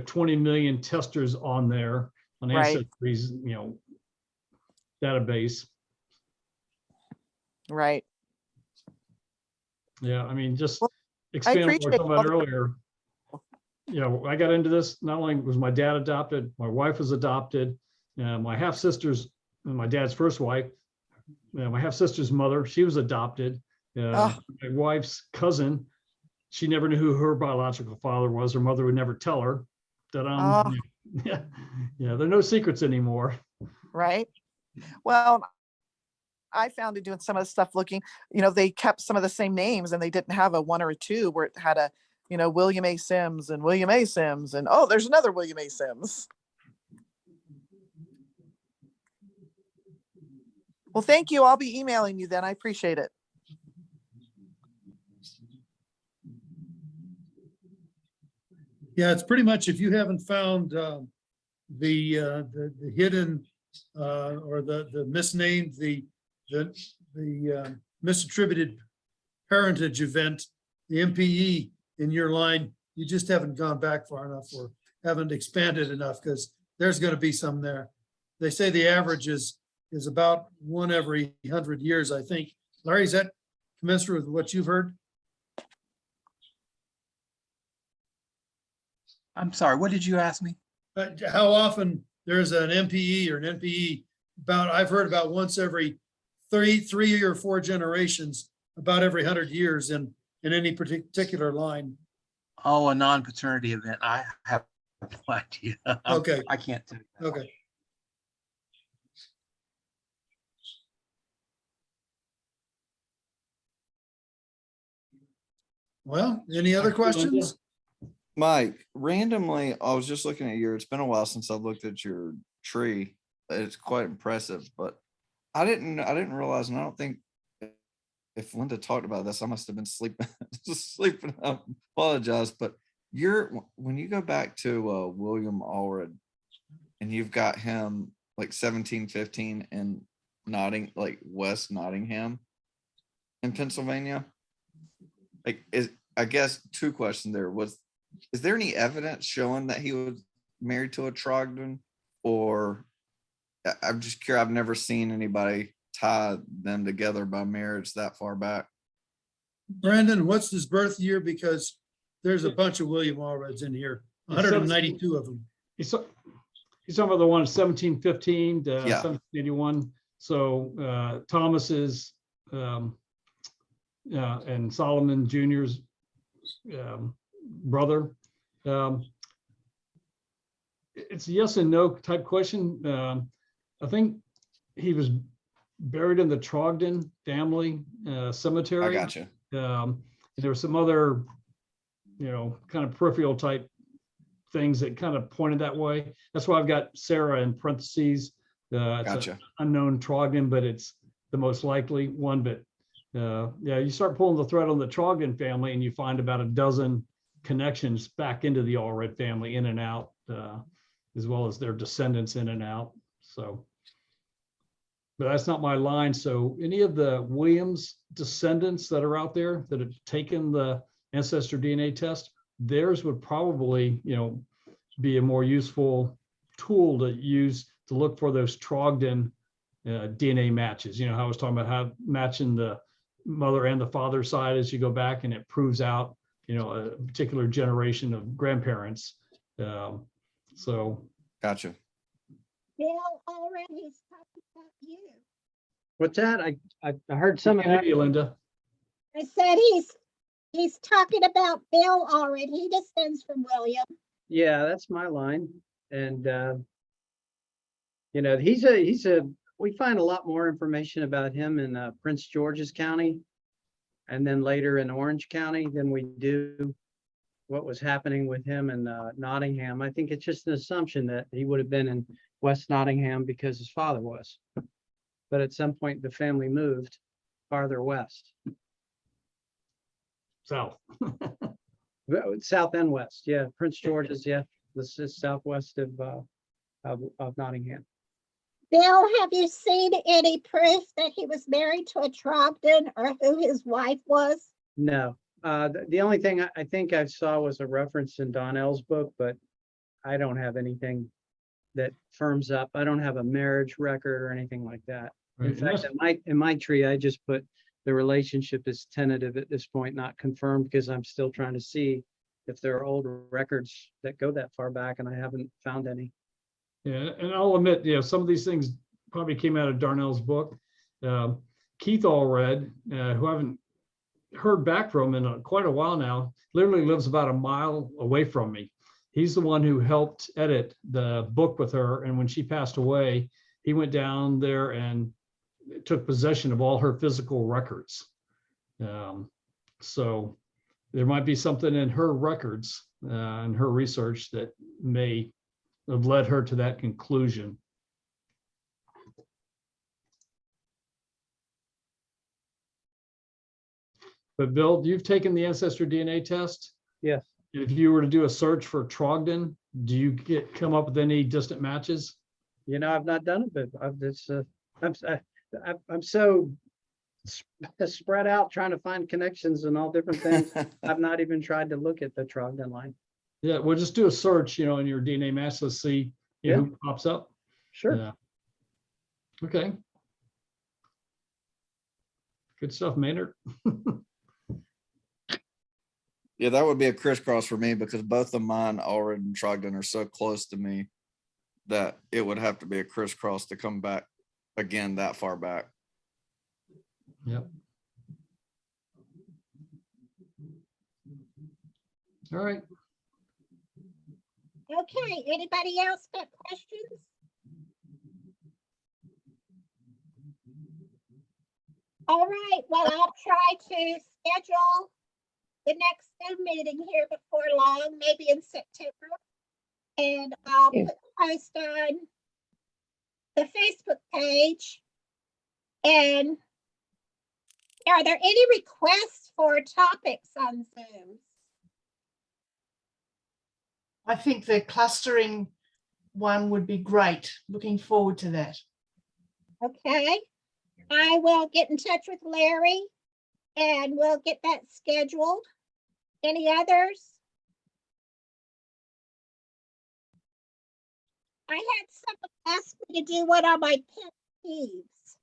20 million testers on there on Right. ancestry's, database. Right. Yeah, I mean, just Well, expand on what we appreciate were talking about all earlier. I got into this, not only was my dad adopted, my wife was adopted, my half sisters, my dad's first wife, my half sister's mother, she was adopted. My wife's cousin, she never knew who her biological father was. Her mother would never tell her that yeah, there are no secrets anymore. Right. Well, I found in doing some of the stuff looking, they kept some of the same names and they didn't have a 1 or a 2 where it had a, William A. Sims and William A. Sims and, oh, there's another William A. Sims. Well, thank you. I'll be emailing you then. I appreciate it. Yeah, it's pretty much, if you haven't found the hidden or the misnamed, the misattributed parentage event, the MPE in your line, you just haven't gone back far enough or haven't expanded enough, because there's going to be some there. They say the average is about 1 every 100 years, I think. Larry, is that commensurate with what you've heard? I'm sorry, what did you ask me? How often there's an MPE or an NPE about, I've heard about once every three or four generations, about every 100 years in any particular line. Oh, a non-paternity event. I have no idea. Okay. I can't tell you. that. Okay. Well, any other questions? Mike, randomly, I was just looking at it's been a while since I've looked at your tree. It's quite impressive, but I didn't realize, and I don't think if Linda talked about this, I must have been sleeping, sleeping. I apologize, but when you go back to William Allred and you've got him like 1715 in West Nottingham in Pennsylvania, I guess two questions there. Is there any evidence showing that he was married to a Trogdon, or I'm just curious, I've never seen anybody tie them together by marriage that far back. Brandon, what's his birth year? Because there's a bunch of William Allreds in here, 192 of them. He's talking about the one 1715 to Yeah. 1781. So Thomas is and Solomon Jr.'s brother. It's a yes and no type question. I think he was buried in the Trogdon family cemetery. I gotcha. There were some other, kind of peripheral type things that kind of pointed that way. That's why I've got Sarah in parentheses. It's Gotcha. an unknown Trogdon, but it's the most likely one. But yeah, you start pulling the thread on the Trogdon family and you find about a dozen connections back into the Allred family, in and out, as well as their descendants in and out. So, but that's not my line. So any of the Williams descendants that are out there that have taken the ancestor DNA test, theirs would probably, be a more useful tool to use to look for those Trogdon DNA matches. How I was talking about how matching the mother and the father side as you go back, and it proves out, a particular generation of grandparents. So. Gotcha. Bill already talked about you. What's that? I heard some of that. Maybe, Linda. I said he's talking about Bill already. He descends from William. Yeah, that's my line. And, we find a lot more information about him in Prince George's County and then later in Orange County than we do what was happening with him in Nottingham. I think it's just an assumption that he would have been in West Nottingham because his father was. But at some point, the family moved farther west. South. South and west, yeah. Prince George's, yeah. This is southwest of Nottingham. Bill, have you seen any proof that he was married to a Trogdon or who his wife was? No, the only thing I think I saw was a reference in Donnell's book, but I don't have anything that firms up. I don't have a marriage record or anything like that. In fact, in my tree, I just put the relationship is tentative at this point, not confirmed, because I'm still trying to see if there are old records that go that far back, and I haven't found any. Yeah, and I'll admit, some of these things probably came out of Darnell's book. Keith Allred, who I haven't heard back from in quite a while now, literally lives about a mile away from me. He's the one who helped edit the book with her, and when she passed away, he went down there and took possession of all her physical records. So there might be something in her records and her research that may have led her to that conclusion. But Bill, you've taken the ancestor DNA test. Yes. If you were to do a search for Trogdon, do you come up with any distant matches? I've not done it, but I'm so spread out trying to find connections and all different things. I've not even tried to look at the Trogdon line. Yeah, we'll just do a search, in your DNA match. Let's see who pops up. Sure. Yeah. Okay. Good stuff, Maynard. Yeah, that would be a crisscross for me because both of mine, Allred and Trogdon, are so close to me that it would have to be a crisscross to come back again that far back. Yep. All right. Okay, anybody else got questions? All right, well, I'll try to schedule the next Zoom meeting here before long, maybe in September. And I'll put Yeah. the post on the Facebook page. And are there any requests for topics on Zoom? I think the clustering one would be great. Looking forward to that. Okay, I will get in touch with Larry and we'll get that scheduled. Any others? I had someone ask me to do one on my pet peeves,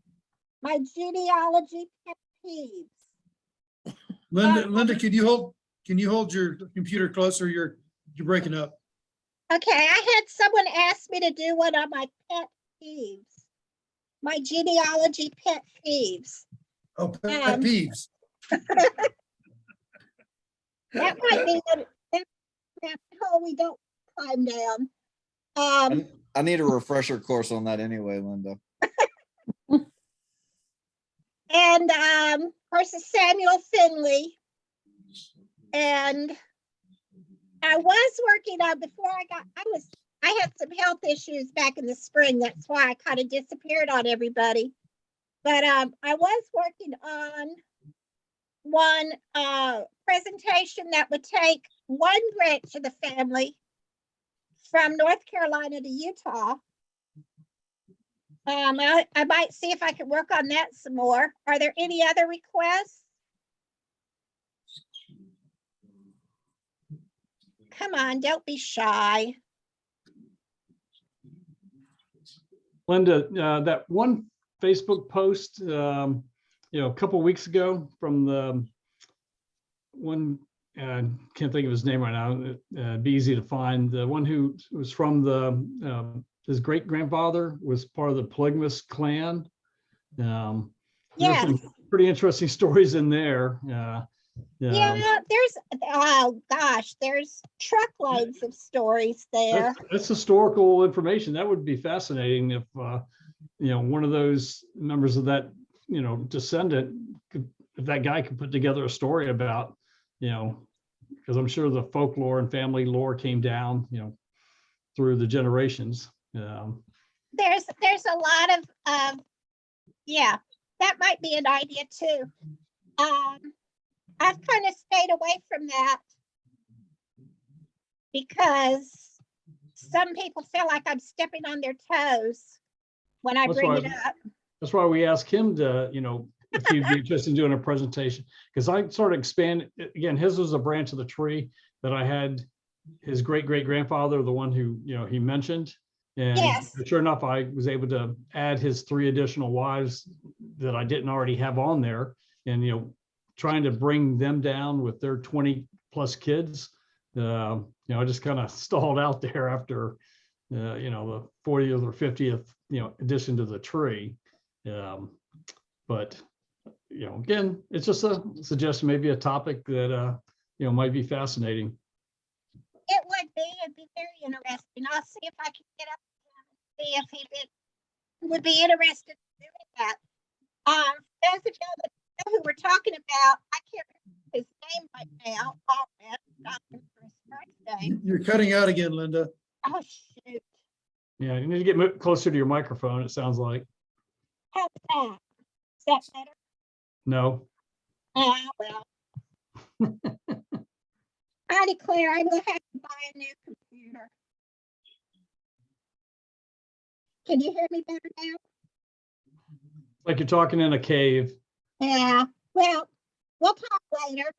my genealogy pet peeves. Linda, can you hold your computer closer? You're breaking up. Okay, I had someone ask me to do one on my pet peeves, my genealogy pet peeves. Oh, pet peeves. That might be a rabbit hole we don't climb down. I need a refresher course on that anyway, Linda. And of course, it's Samuel Finley. And I was working on before I had some health issues back in the spring. That's why I kind of disappeared on everybody. But I was working on one presentation that would take one branch of the family from North Carolina to Utah. I might see if I can work on that some more. Are there any other requests? Come on, don't be shy. Linda, that one Facebook post, a couple weeks ago from the one, can't think of his name right now. It'd be easy to find. The one who was from his great grandfather was part of the polygamous clan. There's Yes. some pretty interesting stories in there. Yeah, there's truckloads of stories there. That's historical information. That would be fascinating if, one of those members of that, descendant, if that guy could put together a story about, because I'm sure the folklore and family lore came down, through the generations. There's a lot of, yeah, that might be an idea too. I've kind of stayed away from that because some people feel like I'm stepping on their toes when I That's bring why- it up. That's why we asked him to, if he'd be interested in doing a presentation, because I sort of expand, again, his was a branch of the tree that I had his great-great-grandfather, the one who, he mentioned. And Yes. sure enough, I was able to add his 3 additional wives that I didn't already have on there. And, trying to bring them down with their 20 plus kids. I just kind of stalled out there after, the 40th or 50th, addition to the tree. But, again, it's just a suggestion, maybe a topic that, might be fascinating. It would be, it'd be very interesting. I'll see if I can get up and see if he would be interested in doing that. Those of you that know who we're talking about, I can't remember his name right now. Not for his first name. You're cutting out again, Linda. Oh, shoot. Yeah, you need to get closer to your microphone, it sounds like. How's that? Is that better? No. Well. I declare I will have to buy a new computer. Can you hear me better now? Like you're talking in a cave. Yeah, well, we'll talk later.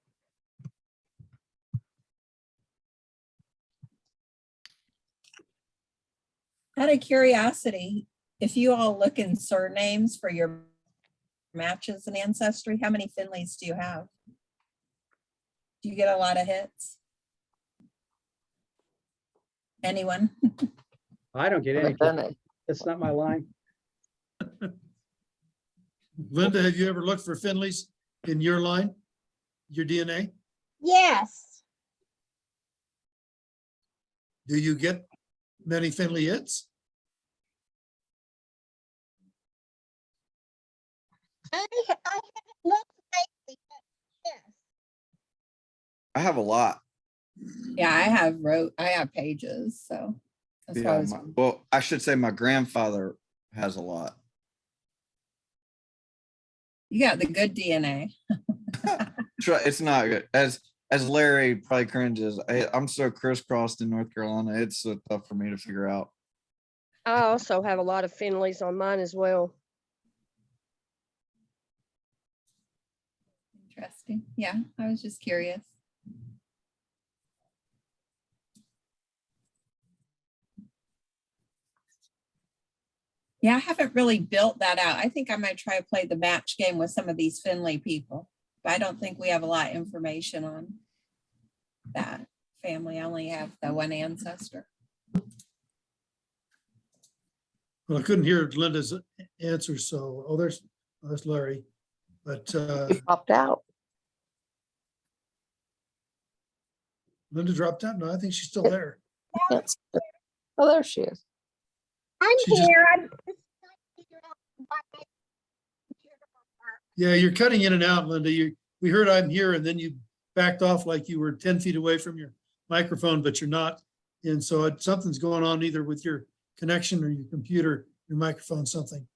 Out of curiosity, if you all look in surnames for your matches in Ancestry, how many Finleys do you have? Do you get a lot of hits? Anyone? I don't get Haven't any. done it. It's not my line. Linda, have you ever looked for Finleys in your line, your DNA? Yes, Do you get many Finley hits? I haven't looked lately, but yes. I have a lot. Yeah, I have pages, so. That's why I Yeah, was, well, I should say my grandfather has a lot. you got the good DNA. It's not good. As Larry probably cringes, I'm so crisscrossed in North Carolina. It's so tough for me to figure out. I also have a lot of Finleys on mine as well. Interesting. Yeah, I was just curious. Yeah, I haven't really built that out. I think I might try to play the match game with some of these Finley people. But I don't think we have a lot of information on that family. I only have the one ancestor. Well, I couldn't hear Linda's answer, so, there's Larry. But You popped out. Linda dropped out? No, I think she's still there. Can't see her. Oh, there she is. I'm She just- here. I'm just trying to figure out why my computer won't work. Yeah, you're cutting in and out, Linda. We heard I'm here and then you backed off like you were 10 feet away from your microphone, but you're not. And so something's going on either with your connection or your computer, your microphone, something.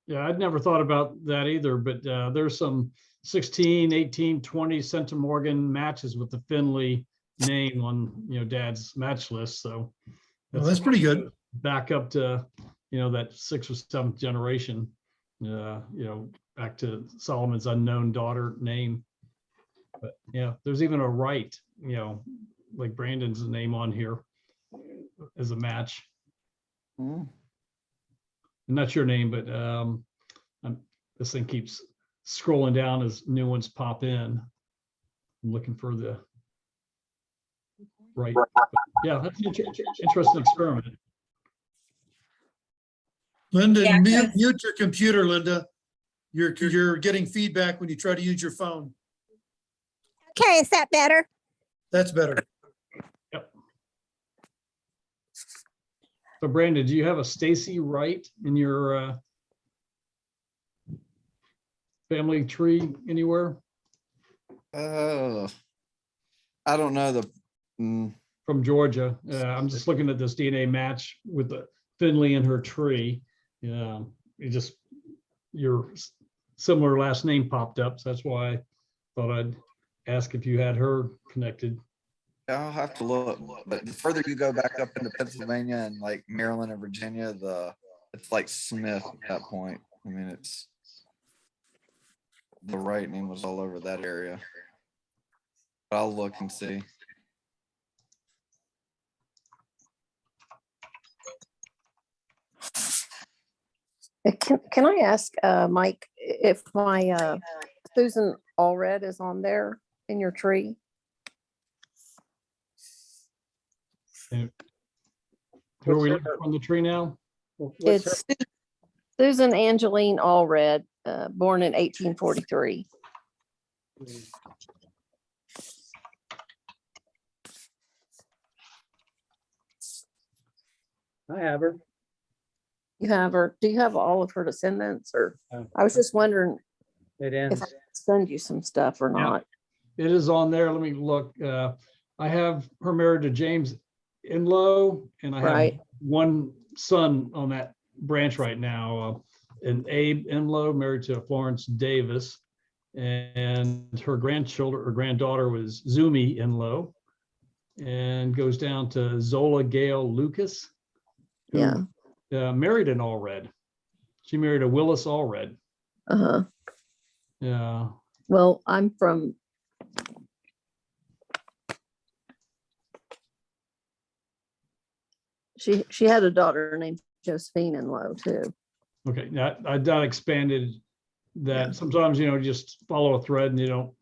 Yeah, I'd never thought about that either, but there's some 16, 18, 20 Centimorgan matches with the Finley name on, Dad's match list. So Well, that's pretty good. back up to, that 6th or 7th generation, back to Solomon's unknown daughter name. But yeah, there's even a Wright, like Brandon's name on here as a match. Mm. And that's your name, but this thing keeps scrolling down as new ones pop in. I'm looking for the right. But yeah, that's an interesting experiment. Linda, Yeah, mute 'cause- mute your computer, Linda. You're getting feedback when you try to use your phone. Okay, is that better? That's better. So Brandon, do you have a Stacy Wright in your family tree anywhere I don't know from Georgia? I'm just looking at this DNA match with the Finley in her tree. Your similar last name popped up. So that's why I thought I'd ask if you had her connected. I'll have to look, but the further you go back up into Pennsylvania and like Maryland and Virginia, it's like Smith at that point. I mean, it's the right name was all over that area. But I'll look and see. Can I ask, Mike, if my Susan Allred is on there in your tree? Who are we What's looking her- on the tree now? What's her- It's Susan Angeline Allred, born in 1843. I have her. You have her, do you have all of her descendants or, Oh. I was just wondering It if ends. I could send you some stuff or Yeah. not. It is on there. Let me look. I have her married to James Inlow, and I have Right. one son on that branch right now, and Abe Inlow, married to Florence Davis. And her grandchildren, or granddaughter was Zumi Inlow, and goes down to Zola Gale Lucas, who Yeah. married an Allred. She married a Willis Allred. Uh-huh. Yeah. Well, I'm from. She had a daughter named Josephine Inlow too. Okay, that expanded that sometimes, just follow a thread and you don't,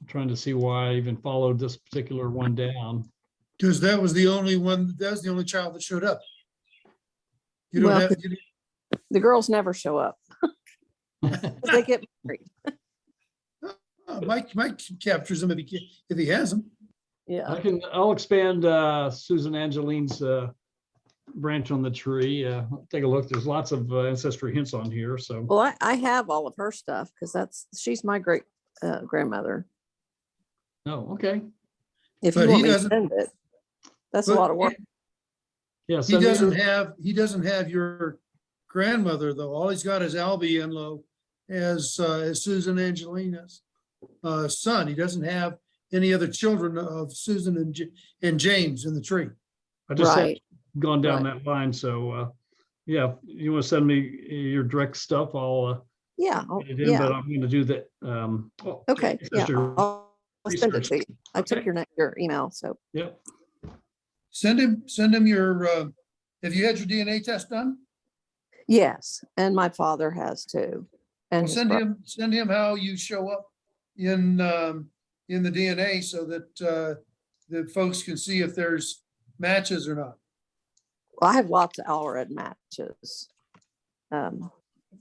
trying to see why I even followed this particular one down. Because that was the only one, that was the only child that showed up. You don't Well, have, the girls never show up. They get married. Mike captures him if he has them. Yeah. I'll expand Susan Angeline's branch on the tree. Take a look. There's lots of ancestry hints on here. So, Well, I have all of her stuff because she's my great grandmother. oh, okay. If But you he want me to doesn't- send it, that's a but- lot of work. Yeah. He send me doesn't your- have your grandmother though. All he's got is Albie Enlow as Susan Angelina's son. He doesn't have any other children of Susan and James in the tree. I just Right. have gone down that line. So, yeah, you want to send me your direct stuff? I'll Yeah. get it in, but Yeah. I'm going to do that. Okay. Yeah. ancestry I'll send it research. to you. I took Okay. your email. So Yep. Send him your, have you had your DNA test done? yes. And my father has too. And Well, his send him how you show up in the DNA so that the folks can see if there's matches or not. Well, I have lots of Allred matches. I I don't,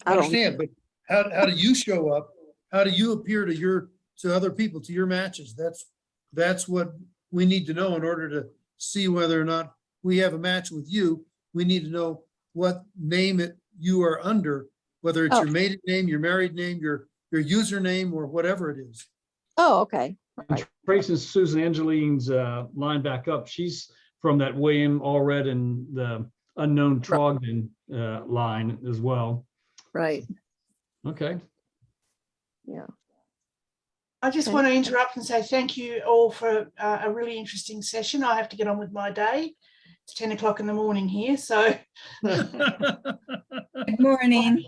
understand, but how do you show up? How do you appear to other people, to your matches? That's what we need to know in order to see whether or not we have a match with you. We need to know what name you are under, whether it's your maiden name, your married name, your username, or whatever it is. oh, okay. Right. Tracing Susan Angeline's line back up. She's from that William Allred and the unknown Trogdon line as well. Right. Okay. Yeah. I just Okay. want to interrupt and say thank you all for a really interesting session. I have to get on with my day. It's 10 o'clock in the morning here, so Good morning.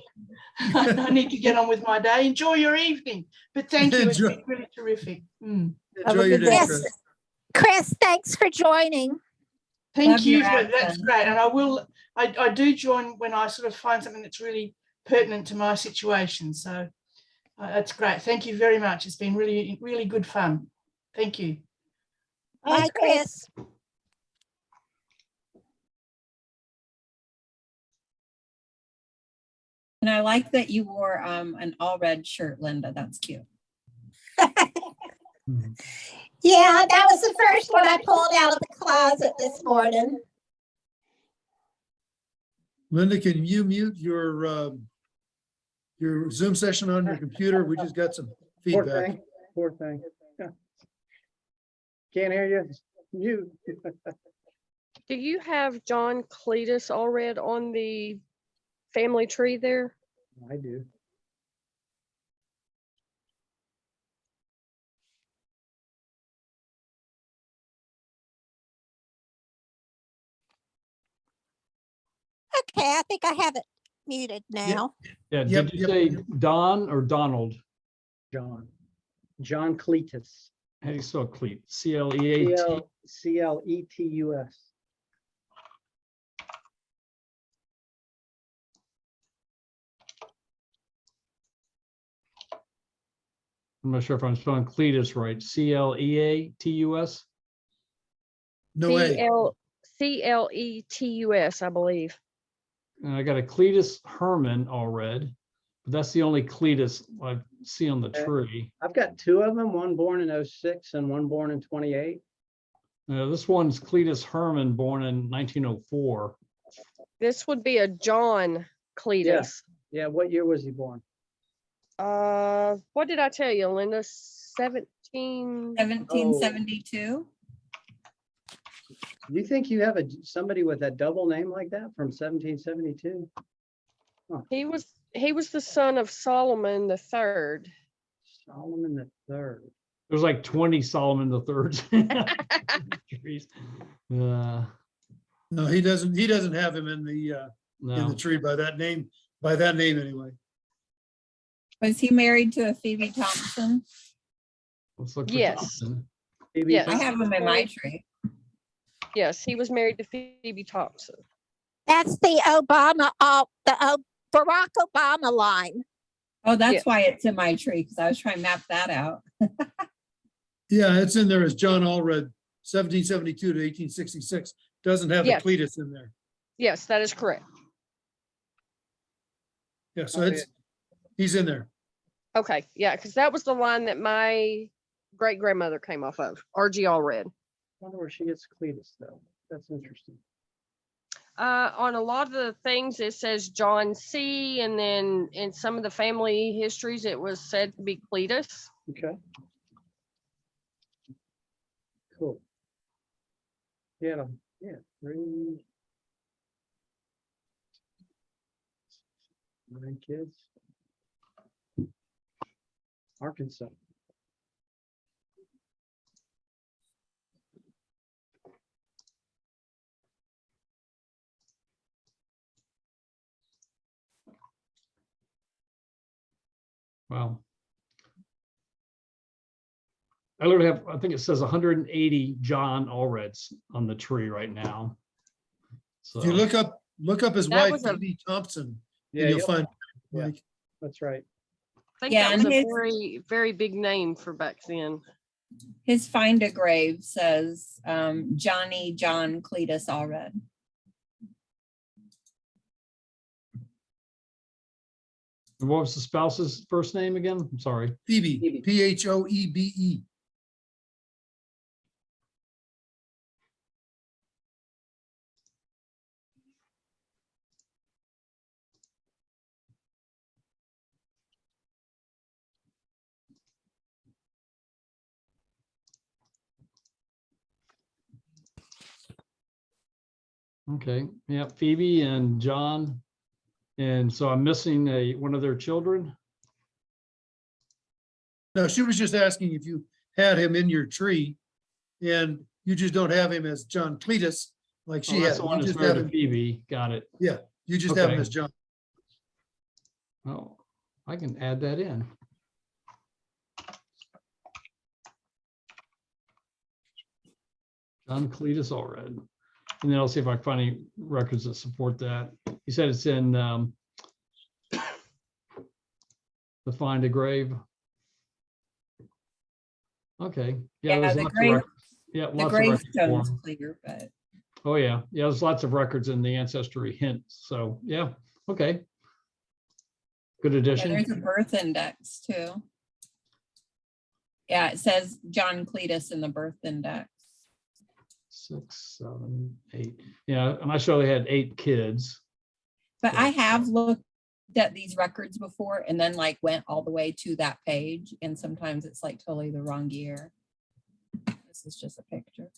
I need to get on with my day. Enjoy your evening. But thank you. It's Enjoy. been really terrific. Mm. Have a Enjoy your good day, day. Chris. Chris, thanks for joining. Thank Love you. your That's accent. great. And I do join when I sort of find something that's really pertinent to my situation. So that's great. Thank you very much. It's been really, really good fun. Thank you. Bye, Chris. And I like that you wore an all red shirt, Linda. That's cute. Yeah, that was the first one I pulled out of the closet this morning. Linda, can you mute your Zoom session on your computer? We just got some Poor feedback. thing, poor thing. Yeah. Can't hear you. You. Do you have John Cletus Allred on the family tree there? I do. Okay, I think I have it muted now. Yeah. Yep, Did you yep. say Don or Donald? John Cletus. How do you spell cleat? C-L-E-A-T. Cletus. I'm not sure if I'm spelling Cletus right. C-L-E-A-T-U-S. No way. Cletus, I believe. And I got a Cletus Herman all red, but that's the only Cletus I see on the Okay. tree. I've got two of them, one born in 06 and one born in 28. This one's Cletus Herman, born in 1904. This would be a John Cletus. Yeah, what year was he born? What did I tell you, Linda? 17. 1772. Do you think you have somebody with a double name like that from 1772? He was the son of Solomon the Third. Solomon the Third. There's like 20 Solomon the Thirds. Trees. No, he doesn't have him in the No. tree by that name anyway. Was he married to a Phoebe Thompson? Let's look for Yes. Thompson. Yes. I have him in my tree. Yes, he was married to Phoebe Thompson. That's the Barack Obama line. Oh, that's Yeah. why it's in my tree, because I was trying to map that out. Yeah, it's in there as John Allred, 1772 to 1866. Doesn't have the Yes. Cletus in there. Yes, that is correct. Yeah, so Oh, it's, he's in there. Okay, yeah, because that was the line that my great grandmother came off of, RG Allred. Wonder where she gets Cletus though. That's interesting. On a lot of the things, it says John C. And then in some of the family histories, it was said to be Cletus. Okay. Cool. Yeah, yeah, 3. 9 kids. Arkansas. Wow. I literally have, I think it says 180 John Allreds on the tree right now. So If you look up his That wife, was a- Phoebe Thompson, Yeah, and you'll yep, find, Yeah. like, That's right. I think Yeah, that was and a his- very, very big name for back then. His find a grave says Johnny John Cletus Allred. what was the spouse's first name again? I'm sorry. Phoebe, Phoebe. Okay, yeah, Phoebe and John. And so I'm missing one of their children. No, she was just asking if you had him in your tree and you just don't have him as John Cletus like Oh, she that's had. the one You that's just married have to him, Phoebe. Got it. you just have him Okay. as John. Oh, I can add that in. John Cletus Allred. And then I'll see if I can find any records that support that. He said it's in the Find a Grave. Okay. Yeah, there's the lots of grave- records. Yeah, The lots of records for gravestone's him. clear, but Oh, yeah. Yeah, there's lots of records in the ancestry hints. So, yeah, okay. Good yeah, addition. there's a birth index too. Yeah, it says John Cletus in the birth index. 6, 7, 8. Yeah, and I showed they had 8 kids. But So- I have looked at these records before and then like went all the way to that page. And sometimes it's like totally the wrong year. This is just a picture.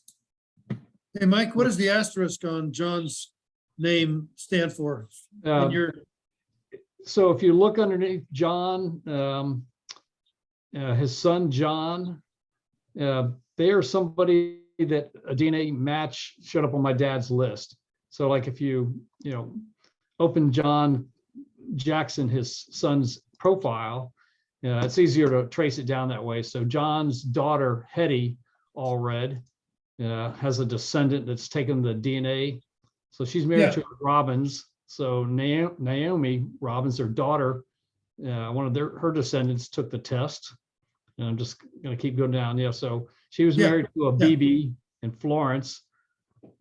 Hey, Mike, what does the asterisk on John's name stand for? Uh, In your, So if you look underneath John, his son John, they are somebody that a DNA match showed up on my dad's list. So like if you open John Jackson, his son's profile, it's easier to trace it down that way. So John's daughter, Hetty Allred, has a descendant that's taken the DNA. So she's married Yeah. to Robbins. So Naomi Robbins, their daughter, one of her descendants took the test. And I'm just going to keep going down. Yeah. So she was Yeah, married to a yeah. BB in Florence,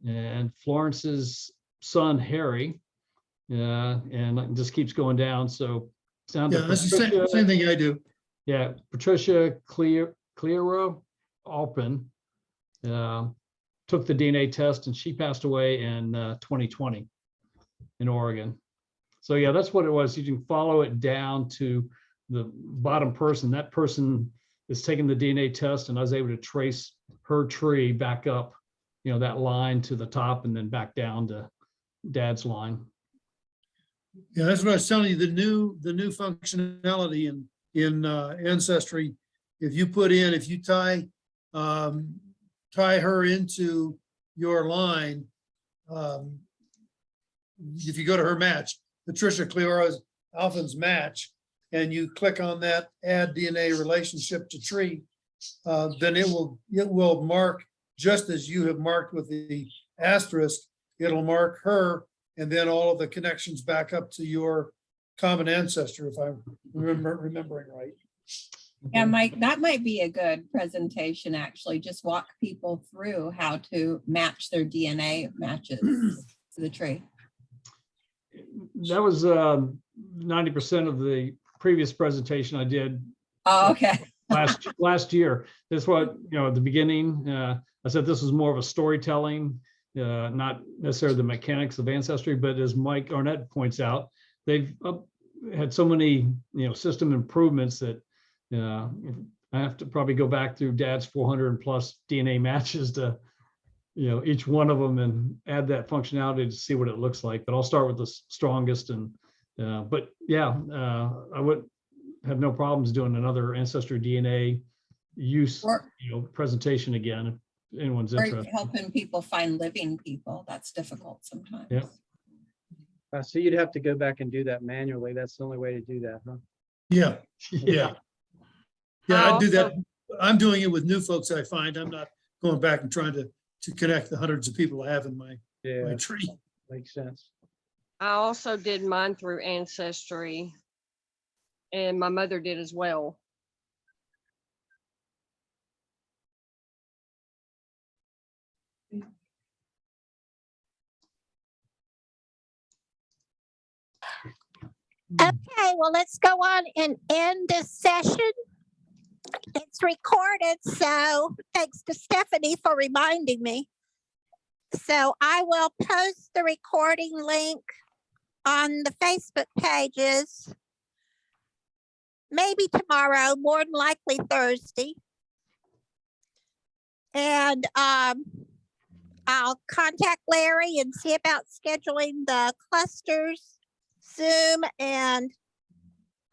and Florence's son, Harry, and it just keeps going down. So it's down to yeah, that's the Patricia. same thing I do. Yeah, Patricia Clearo Alpin took the DNA test, and she passed away in 2020 in Oregon. So yeah, that's what it was. You can follow it down to the bottom person. That person is taking the DNA test, and I was able to trace her tree back up, that line to the top and then back down to Dad's line. Yeah, that's what I was telling you, the new functionality in Ancestry. If you tie her into your line, if you go to her match, Patricia Clearo's Alphin's match, and you click on that add DNA relationship to tree, then it will mark, just as you have marked with the asterisk, it'll mark her and then all of the connections back up to your common ancestor, if I'm remembering right. Yeah, Mike, that might be a good presentation, actually. Just walk people through how to match their DNA matches to the tree. That was 90% of the previous presentation I did Oh, okay. last year. That's what, at the beginning, I said this was more of a storytelling, not necessarily the mechanics of ancestry, but as Mike Arnett points out, they've had so many, system improvements that I have to probably go back through Dad's 400 plus DNA matches to, each one of them and add that functionality to see what it looks like. But I'll start with the strongest but yeah, I would have no problems doing another ancestry DNA use, Or, presentation again, if anyone's or interested. helping people find living people. That's difficult sometimes. Yeah. So you'd have to go back and do that manually. That's the only way to do that, huh? Yeah, yeah. Yeah, I do that. Also- I'm doing it with new folks I find. I'm not going back and trying to connect the hundreds of people I have in my Yeah, tree. makes sense. I also did mine through Ancestry, and my mother did as well. Okay, well, let's go on and end this session. It's recorded, so thanks to Stephanie for reminding me. So I will post the recording link on the Facebook pages. Maybe tomorrow, more than likely Thursday. And I'll contact Larry and see about scheduling the clusters, Zoom, and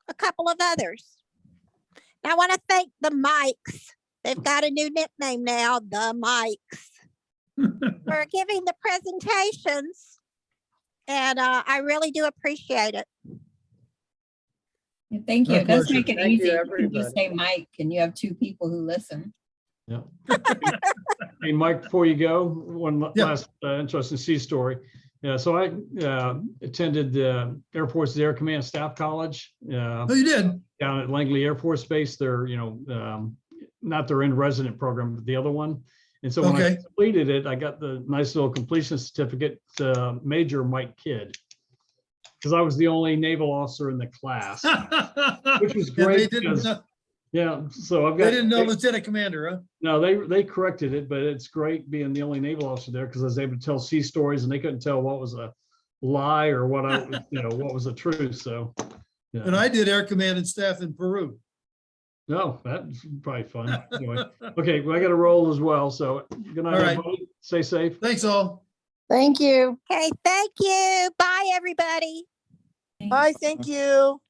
a couple of others. I want to thank the Mikes. They've got a new nickname now, the Mikes, for giving the presentations. And I really do appreciate it. Yeah, thank you. My It does pleasure. make it Thank you, easy. You can just everybody. say Mike and you have two people who listen. Yeah. Hey, Mike, before you go, one Yeah. last interesting sea story. Yeah, so I attended the Air Force Air Command Staff College Oh, you did? down at Langley Air Force Base. They're, not their in resident program, but the other one. And so when I Okay. completed it, I got the nice little completion certificate, Major Mike Kidd. Because I was the only naval officer in the class, which was And they great. didn't, because, yeah, so I've got. they didn't know Lieutenant Commander, huh? No, they corrected it, but it's great being the only naval officer there because I was able to tell sea stories and they couldn't tell what was a lie or what what was the truth. So, yeah. And I did Air Command and Staff in Peru. No, that's probably fun. Anyway, okay, well, I got to roll as well. So good night, All right. everybody. Stay safe. Thanks all. Thank you. Okay, thank you. Bye, everybody. Bye, thank you.